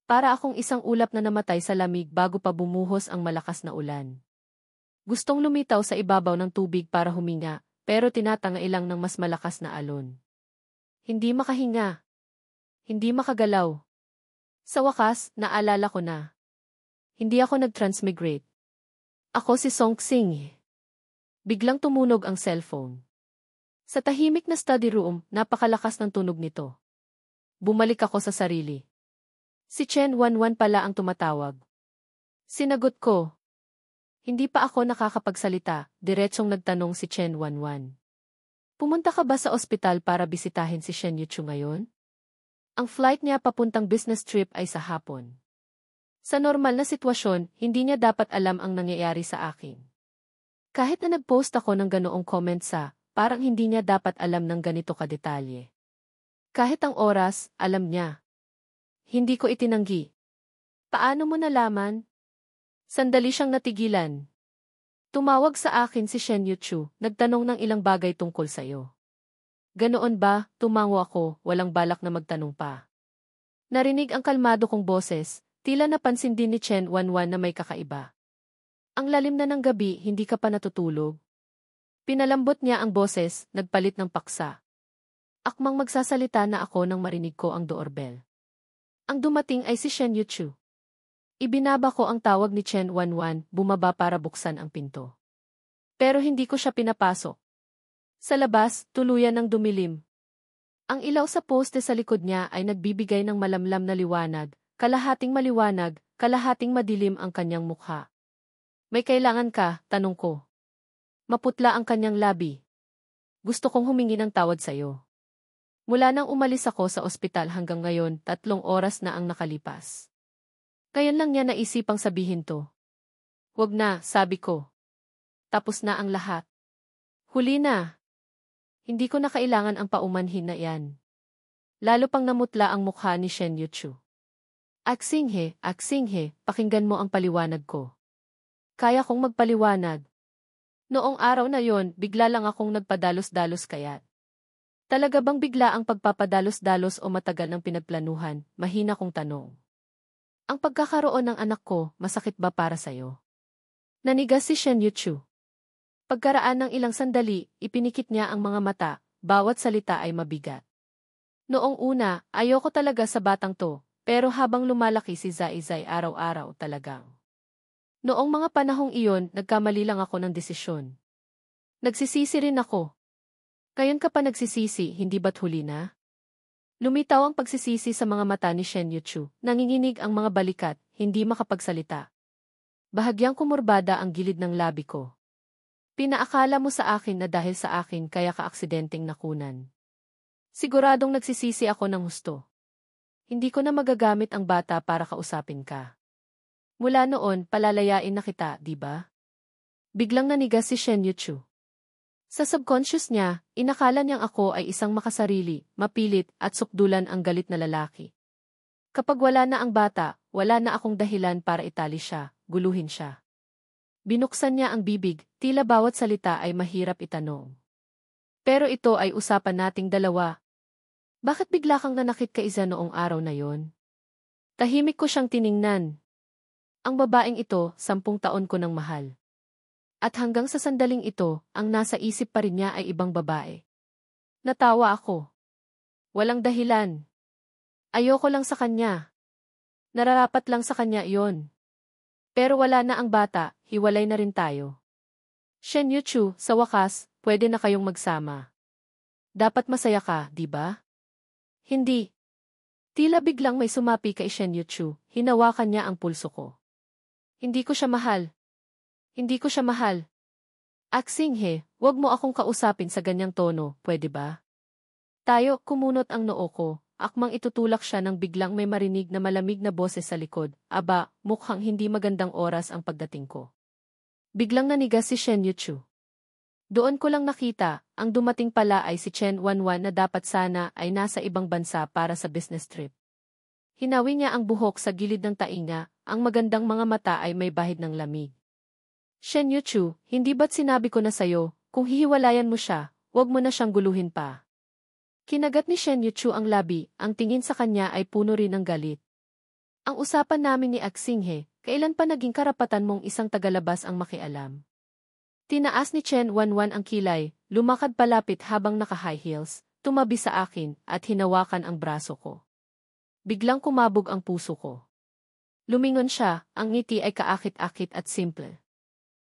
Para akong isang ulap na namatay sa lamig bago pa bumuhos ang malakas na ulan. Gustong lumitaw sa ibabaw ng tubig para huminga, pero tinatangailang ng mas malakas na alon. Hindi makahinga. Hindi makagalaw. Sa wakas, naalala ko na. Hindi ako nag-transmigrate. Ako si Song Xing. Biglang tumunog ang cellphone. Sa tahimik na study room, napakalakas ng tunog nito. Bumalik ako sa sarili. Si Chen Wanwan pala ang tumatawag. Sinagot ko. Hindi pa ako nakakapagsalita, diretsong nagtanong si Chen Wanwan. Pumunta ka ba sa ospital para bisitahin si Shen Yuchu ngayon? Ang flight niya papuntang business trip ay sa hapon. Sa normal na sitwasyon, hindi niya dapat alam ang nangyayari sa akin. Kahit na nag-post ako ng ganoong comment parang hindi niya dapat alam ng ganito kadetalye. Kahit ang oras, alam niya. Hindi ko itinanggi. Paano mo nalaman? Sandali siyang natigilan. Tumawag sa akin si Shen Yuchu, nagtanong ng ilang bagay tungkol sa'yo. Ganoon ba? Tumango ako, walang balak na magtanong pa. Narinig ang kalmado kong boses, tila napansin din ni Chen Wanwan na may kakaiba. Ang lalim na ng gabi, hindi ka pa natutulog? Pinalambot niya ang boses, nagpalit ng paksa. Akmang magsasalita na ako nang marinig ko ang doorbell. Ang dumating ay si Shen Yuchu. Ibinaba ko ang tawag ni Chen Wanwan, bumaba para buksan ang pinto. Pero hindi ko siya pinapasok. Sa labas, tuluyan ng dumilim. Ang ilaw sa poste sa likod niya ay nagbibigay ng malamlam na liwanag, kalahating maliwanag, kalahating madilim ang kanyang mukha. May kailangan ka, tanong ko. Maputla ang kanyang labi. Gusto kong humingi ng tawad sa'yo. Mula nang umalis ako sa ospital hanggang ngayon, 3 oras na ang nakalipas. Kayan lang niya naisipang sabihin to. Wag na, sabi ko. Tapos na ang lahat. Huli na. Hindi ko na kailangan ang paumanhin na yan. Lalo pang namutla ang mukha ni Shen Yuchu. Aksinghe, pakinggan mo ang paliwanag ko. Kaya kong magpaliwanag. Noong araw na yon, bigla lang akong nagpadalos-dalos kaya't. Talaga bang bigla ang pagpapadalos-dalos o matagal ng pinagplanuhan? Mahina kong tanong. Ang pagkakaroon ng anak ko, masakit ba para sa'yo? Nanigas si Shen Yuchu. Pagkaraan ng ilang sandali, ipinikit niya ang mga mata, bawat salita ay mabigat. Noong una, ayoko talaga sa batang to, pero habang lumalaki si Zai araw-araw talagang. Noong mga panahong iyon, nagkamali lang ako ng desisyon. Nagsisisi rin ako. Ngayon ka pa nagsisisi, hindi ba't huli na? Lumitaw ang pagsisisi sa mga mata ni Shen Yuchu, nanginginig ang mga balikat, hindi makapagsalita. Bahagyang kumurbada ang gilid ng labi ko. Pinaakala mo sa akin na dahil sa akin kaya ka-aksidenteng nakunan. Siguradong nagsisisi ako ng husto. Hindi ko na magagamit ang bata para kausapin ka. Mula noon, palalayain na kita, di ba? Biglang nanigas si Shen Yuchu. Sa subconscious niya, inakala niyang ako ay isang makasarili, mapilit at sukdulan ang galit na lalaki. Kapag wala na ang bata, wala na akong dahilan para itali siya, guluhin siya. Binuksan niya ang bibig, tila bawat salita ay mahirap itanong. Pero ito ay usapan nating dalawa. Bakit bigla kang nanakit kay Iza noong araw na yon? Tahimik ko siyang tiningnan. Ang babaeng ito, 10 taon ko nang mahal. At hanggang sa sandaling ito, ang nasa isip pa rin niya ay ibang babae. Natawa ako. Walang dahilan. Ayoko lang sa kanya. Nararapat lang sa kanya iyon. Pero wala na ang bata, hiwalay na rin tayo. Shen Yuchu, sa wakas, pwede na kayong magsama. Dapat masaya ka, di ba? Hindi. Tila biglang may sumapi kay Shen Yuchu, hinawakan niya ang pulso ko. Hindi ko siya mahal. Hindi ko siya mahal. Aksinghe, wag mo akong kausapin sa ganyang tono, pwede ba? Tayo, kumunot ang noo ko, akmang itutulak siya nang biglang may marinig na malamig na boses sa likod. Aba, mukhang hindi magandang oras ang pagdating ko. Biglang nanigas si Shen Yuchu. Doon ko lang nakita, ang dumating pala ay si Chen Wanwan na dapat sana ay nasa ibang bansa para sa business trip. Hinawi niya ang buhok sa gilid ng tainga, ang magandang mga mata ay may bahid ng lamig. Shen Yuchu, hindi ba't sinabi ko na sayo, kung hihiwalayan mo siya, huwag mo na siyang guluhin pa. Kinagat ni Shen Yuchu ang labi, ang tingin sa kanya ay puno rin ng galit. Ang usapan namin ni Aksinghe, kailan pa naging karapatan mong isang tagalabas ang makialam? Tinaas ni Chen Wanwan ang kilay, lumakad palapit habang naka-high heels, tumabi sa akin at hinawakan ang braso ko. Biglang kumabog ang puso ko. Lumingon siya, ang ngiti ay kaakit-akit at simple.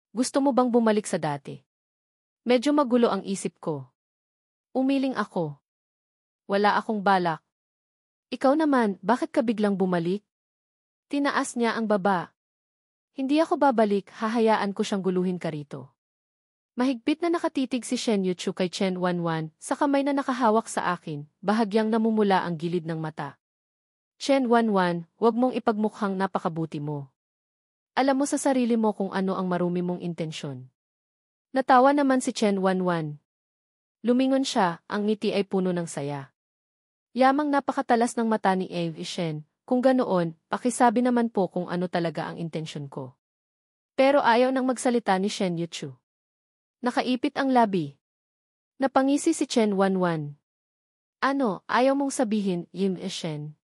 Gusto mo bang bumalik sa dati? Medyo magulo ang isip ko. Umiling ako. Wala akong balak. Ikaw naman, bakit ka biglang bumalik? Tinaas niya ang baba. Hindi ako babalik, hahayaan ko siyang guluhin ka rito. Mahigpit na nakatitig si Shen Yuchu kay Chen Wanwan, sa kamay na nakahawak sa akin, bahagyang namumula ang gilid ng mata. Chen Wanwan, huwag mong ipagmukhang napakabuti mo. Alam mo sa sarili mo kung ano ang marumi mong intensyon. Natawa naman si Chen Wanwan. Lumingon siya, ang ngiti ay puno ng saya. Yamang napakatalas ng mata ni Eve Shen, kung ganoon, pakisabi naman po kung ano talaga ang intensyon ko. Pero ayaw nang magsalita ni Shen Yuchu. Nakaipit ang labi. Napangisi si Chen Wanwan. Ano, ayaw mong sabihin, Yim Shen?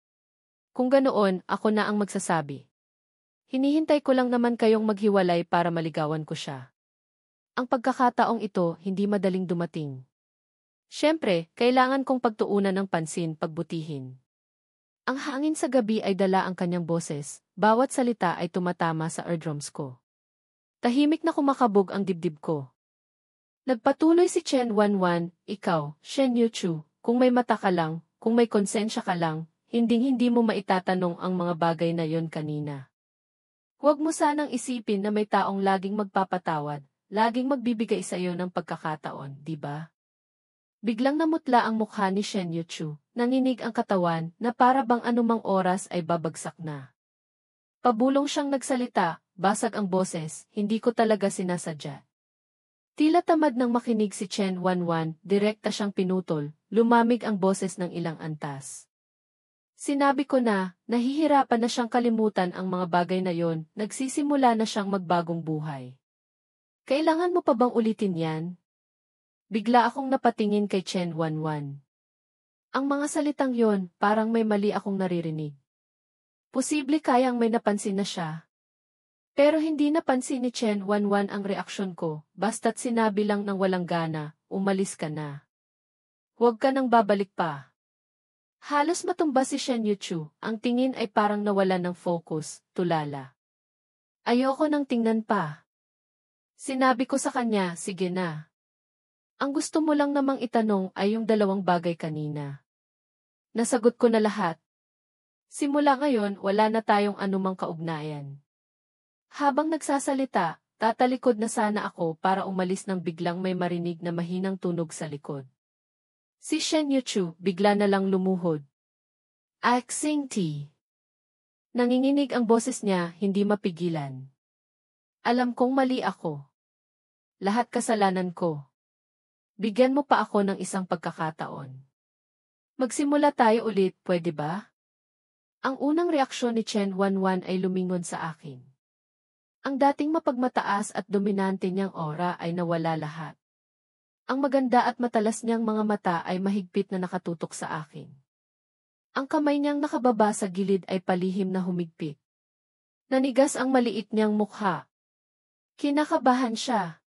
Kung ganoon, ako na ang magsasabi. Hinihintay ko lang naman kayong maghiwalay para maligawan ko siya. Ang pagkakataong ito, hindi madaling dumating. Siyempre, kailangan kong pagtuunan ng pansin, pagbutihin. Ang hangin sa gabi ay dala ang kanyang boses, bawat salita ay tumatama sa eardrums ko. Tahimik na kumakabog ang dibdib ko. Nagpatuloy si Chen Wanwan, ikaw, Shen Yuchu, kung may mata ka lang, kung may konsensya ka lang, hinding-hindi mo maitatanong ang mga bagay na yon kanina. Huwag mo sanang isipin na may taong laging magpapatawad, laging magbibigay sa iyo ng pagkakataon, di ba? Biglang namutla ang mukha ni Shen Yuchu, nanginig ang katawan na para bang anumang oras ay babagsak na. Pabulong siyang nagsalita, basag ang boses, hindi ko talaga sinasadya. Tila tamad nang makinig si Chen Wanwan, direkta siyang pinutol, lumamig ang boses ng ilang antas. Sinabi ko na, nahihirapan na siyang kalimutan ang mga bagay na yon, nagsisimula na siyang magbagong buhay. Kailangan mo pa bang ulitin yan? Bigla akong napatingin kay Chen Wanwan. Ang mga salitang yon, parang may mali akong naririnig. Posible kayang may napansin na siya. Pero hindi napansin ni Chen Wanwan ang reaksyon ko, basta't sinabi lang ng walang gana, umalis ka na. Huwag ka nang babalik pa. Halos matumba si Shen Yuchu, ang tingin ay parang nawala ng focus, tulala. Ayoko nang tingnan pa. Sinabi ko sa kanya, sige na. Ang gusto mo lang namang itanong ay yung dalawang bagay kanina. Nasagot ko na lahat. Simula ngayon, wala na tayong anumang kaugnayan. Habang nagsasalita, tatalikod na sana ako para umalis nang biglang may marinig na mahinang tunog sa likod. Si Shen Yuchu bigla na lang lumuhod. Aksing T. Nanginginig ang boses niya, hindi mapigilan. Alam kong mali ako. Lahat kasalanan ko. Bigyan mo pa ako ng isang pagkakataon. Magsimula tayo ulit, pwede ba? Ang unang reaksyon ni Chen Wanwan ay lumingon sa akin. Ang dating mapagmataas at dominante niyang aura ay nawala lahat. Ang maganda at matalas niyang mga mata ay mahigpit na nakatutok sa akin. Ang kamay niyang nakababa sa gilid ay palihim na humigpit. Nanigas ang maliit niyang mukha. Kinakabahan siya.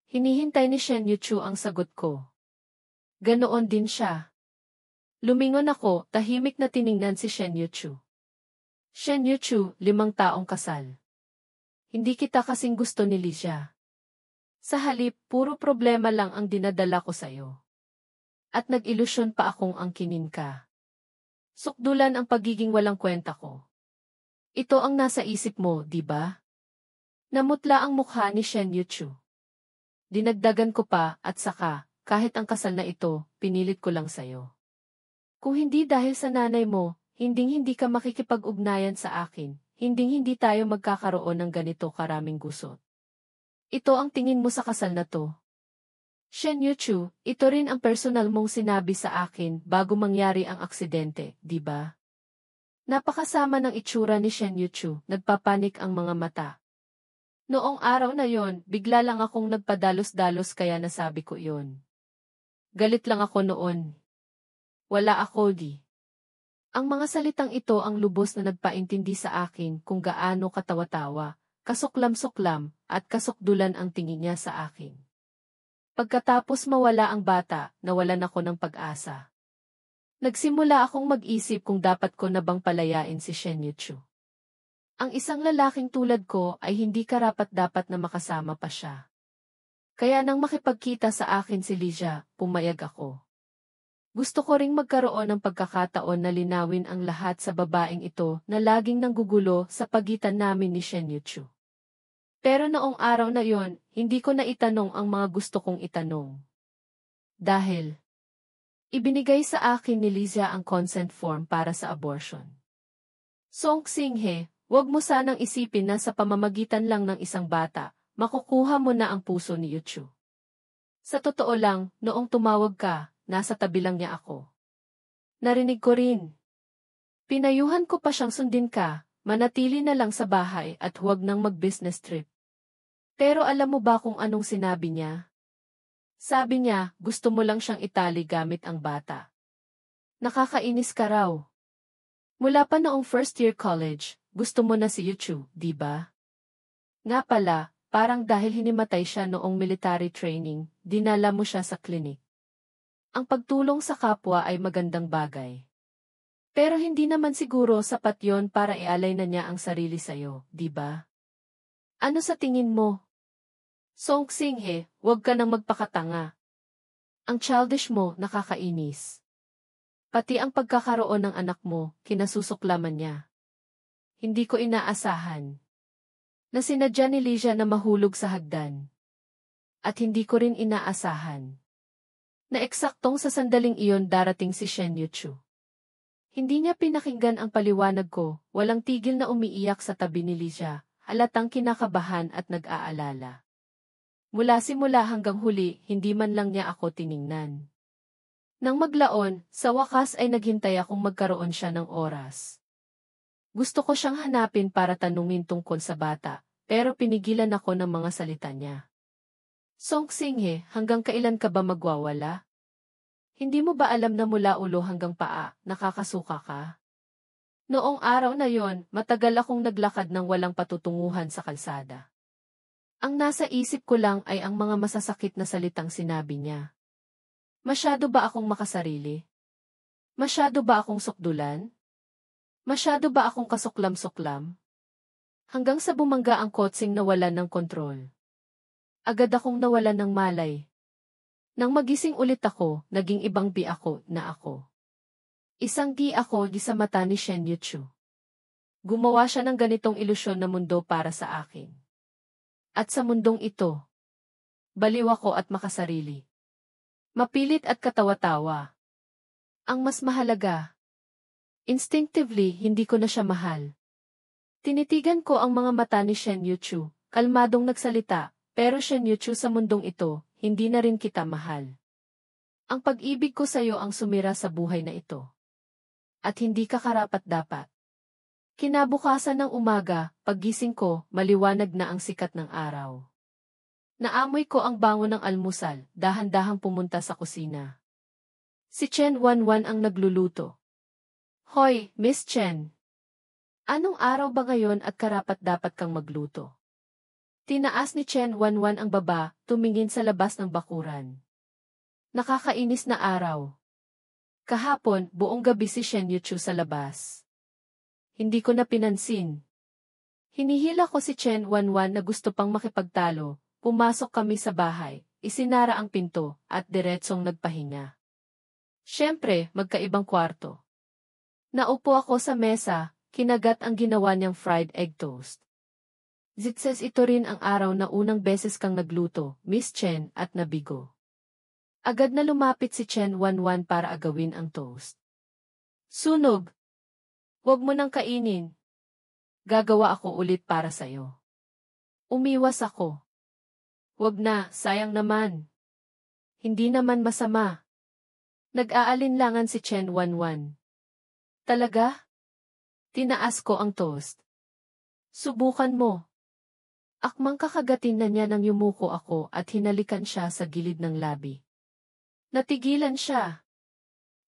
Hinihintay ni Shen Yuchu ang sagot ko. Ganoon din siya. Lumingon ako, tahimik na tiningnan si Shen Yuchu. Shen Yuchu, 5 taong kasal. Hindi kita kasing gusto ni Licia. Sa halip, puro problema lang ang dinadala ko sa'yo. At nag-ilusyon pa akong angkinin ka. Sukdulan ang pagiging walang kwenta ko. Ito ang nasa isip mo, di ba? Namutla ang mukha ni Shen Yuchu. Dinagdagan ko pa, at saka, kahit ang kasal na ito, pinilit ko lang sa'yo. Kung hindi dahil sa nanay mo, hinding-hindi ka makikipag-ugnayan sa akin. Hinding-hindi tayo magkakaroon ng ganito karaming gusot. Ito ang tingin mo sa kasal na to. Shen Yuchu, ito rin ang personal mong sinabi sa akin bago mangyari ang aksidente, di ba? Napakasama ng itsura ni Shen Yuchu, nagpapanik ang mga mata. Noong araw na yon, bigla lang akong nagpadalos-dalos kaya nasabi ko yon. Galit lang ako noon. Wala ako di. Ang mga salitang ito ang lubos na nagpaintindi sa akin kung gaano katawa-tawa, kasuklam-suklam, at kasukdulan ang tingin niya sa akin. Pagkatapos mawala ang bata, nawalan ako ng pag-asa. Nagsimula akong mag-isip kung dapat ko na bang palayain si Shen Yuchu. Ang isang lalaking tulad ko ay hindi karapat-dapat na makasama pa siya. Kaya nang makipagkita sa akin si Liza, pumayag ako. Gusto ko ring magkaroon ng pagkakataon na linawin ang lahat sa babaeng ito na laging nanggugulo sa pagitan namin ni Shen Yuchu. Pero noong araw na yon, hindi ko na itanong ang mga gusto kong itanong. Dahil ibinigay sa akin ni Liza ang consent form para sa abortion. Song Xinghe, huwag mo sanang isipin na sa pamamagitan lang ng isang bata, makukuha mo na ang puso ni Yuchu. Sa totoo lang, noong tumawag ka, nasa tabi lang niya ako. Narinig ko rin. Pinayuhan ko pa siyang sundin ka, manatili na lang sa bahay at huwag nang mag-business trip. Pero alam mo ba kung anong sinabi niya? Sabi niya, gusto mo lang siyang itali gamit ang bata. Nakakainis ka raw. Mula pa noong first year college, gusto mo na si Yuchu, di ba? Nga pala, parang dahil hinimatay siya noong military training, dinala mo siya sa klinik. Ang pagtulong sa kapwa ay magandang bagay. Pero hindi naman siguro sapat yon para ialay na niya ang sarili sa'yo, di ba? Ano sa tingin mo? Song Xinghe, huwag ka nang magpakatanga. Ang childish mo, nakakainis. Pati ang pagkakaroon ng anak mo, kinasusuklaman niya. Hindi ko inaasahan na sinadya ni Liza na mahulog sa hagdan. At hindi ko rin inaasahan na eksaktong sa sandaling iyon darating si Shen Yuchu. Hindi niya pinakinggan ang paliwanag ko, walang tigil na umiiyak sa tabi ni Liza, halatang kinakabahan at nag-aalala. Mula simula hanggang huli, hindi man lang niya ako tiningnan. Nang maglaon, sa wakas ay naghintay akong magkaroon siya ng oras. Gusto ko siyang hanapin para tanungin tungkol sa bata, pero pinigilan ako ng mga salita niya. Song Xinghe, hanggang kailan ka ba magwawala? Hindi mo ba alam na mula ulo hanggang paa, nakakasuka ka? Noong araw na yon, matagal akong naglakad ng walang patutunguhan sa kalsada. Ang nasa isip ko lang ay ang mga masasakit na salitang sinabi niya. Masyado ba akong makasarili? Masyado ba akong sukdulan? Masyado ba akong kasuklam-suklam? Hanggang sa bumangga ang kotseng nawalan ng kontrol. Agad akong nawalan ng malay. Nang magising ulit ako, naging ibang bi ako na ako. Isang di ako di sa mata ni Shen Yuchu. Gumawa siya ng ganitong ilusyon na mundo para sa akin. At sa mundong ito, baliw ako at makasarili. Mapilit at katawa-tawa. Ang mas mahalaga, instinctively hindi ko na siya mahal. Tinitigan ko ang mga mata ni Shen Yuchu, kalmadong nagsalita, pero Shen Yuchu sa mundong ito, hindi na rin kita mahal. Ang pag-ibig ko sa'yo ang sumira sa buhay na ito. At hindi ka karapat-dapat. Kinabukasan ng umaga, paggising ko, maliwanag na ang sikat ng araw. Naamoy ko ang bango ng almusal, dahan-dahang pumunta sa kusina. Si Chen Wanwan ang nagluluto. Hoy, Miss Chen! Anong araw ba ngayon at karapat-dapat kang magluto? Tinaas ni Chen Wanwan ang baba, tumingin sa labas ng bakuran. Nakakainis na araw. Kahapon, buong gabi si Shen Yuchu sa labas. Hindi ko na pinansin. Hinihila ko si Chen Wanwan na gusto pang makipagtalo, pumasok kami sa bahay, isinara ang pinto, at diretsong nagpahinga. Siyempre, magkaibang kwarto. Naupo ako sa mesa, kinagat ang ginawa niyang fried egg toast. Zitses ito rin ang araw na unang beses kang nagluto, Miss Chen, at nabigo. Agad na lumapit si Chen Wanwan para agawin ang toast. Sunog! Huwag mo nang kainin. Gagawa ako ulit para sa'yo. Umiwas ako. Huwag na, sayang naman. Hindi naman masama. Nag-aalinlangan si Chen Wanwan. Talaga? Tinaas ko ang toast. Subukan mo. Akmang kakagatin na niya nang yumuko ako at hinalikan siya sa gilid ng labi. Natigilan siya.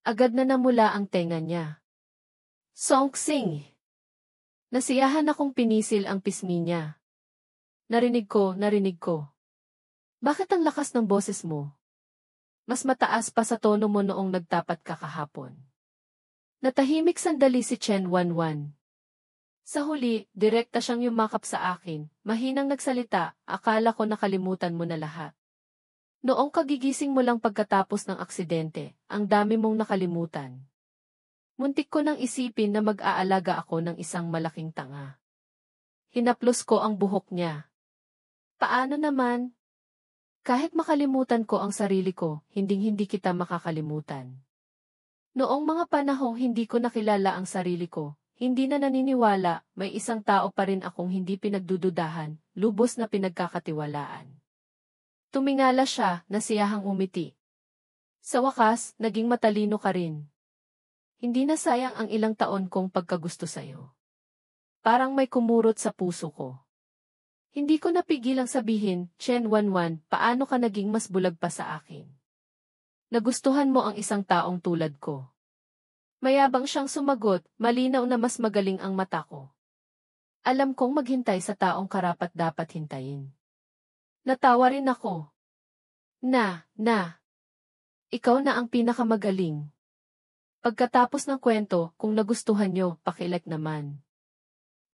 Agad na namula ang tenga niya. Songksing! Nasiyahan akong pinisil ang pisngi niya. Narinig ko. Bakit ang lakas ng boses mo? Mas mataas pa sa tono mo noong nagtapat ka kahapon. Natahimik sandali si Chen Wanwan. Sa huli, direkta siyang yumakap sa akin, mahinang nagsalita, akala ko nakalimutan mo na lahat. Noong kagigising mo lang pagkatapos ng aksidente, ang dami mong nakalimutan. Muntik ko nang isipin na mag-aalaga ako ng isang malaking tanga. Hinaplos ko ang buhok niya. Paano naman? Kahit makalimutan ko ang sarili ko, hinding-hindi kita makakalimutan. Noong mga panahong hindi ko nakilala ang sarili ko, hindi na naniniwala, may isang tao pa rin akong hindi pinagdududahan, lubos na pinagkakatiwalaan. Tumingala siya, nasiyahang umiti. Sa wakas, naging matalino ka rin. Hindi na sayang ang ilang taon kong pagkagusto sa'yo. Parang may kumurot sa puso ko. Hindi ko napigilang sabihin, Chen Wanwan, paano ka naging mas bulag pa sa akin? Nagustuhan mo ang isang taong tulad ko. Mayabang siyang sumagot, malinaw na mas magaling ang mata ko. Alam kong maghintay sa taong karapat-dapat hintayin. Natawa rin ako. Ikaw na ang pinakamagaling. Pagkatapos ng kwento, kung nagustuhan nyo, paki-like naman.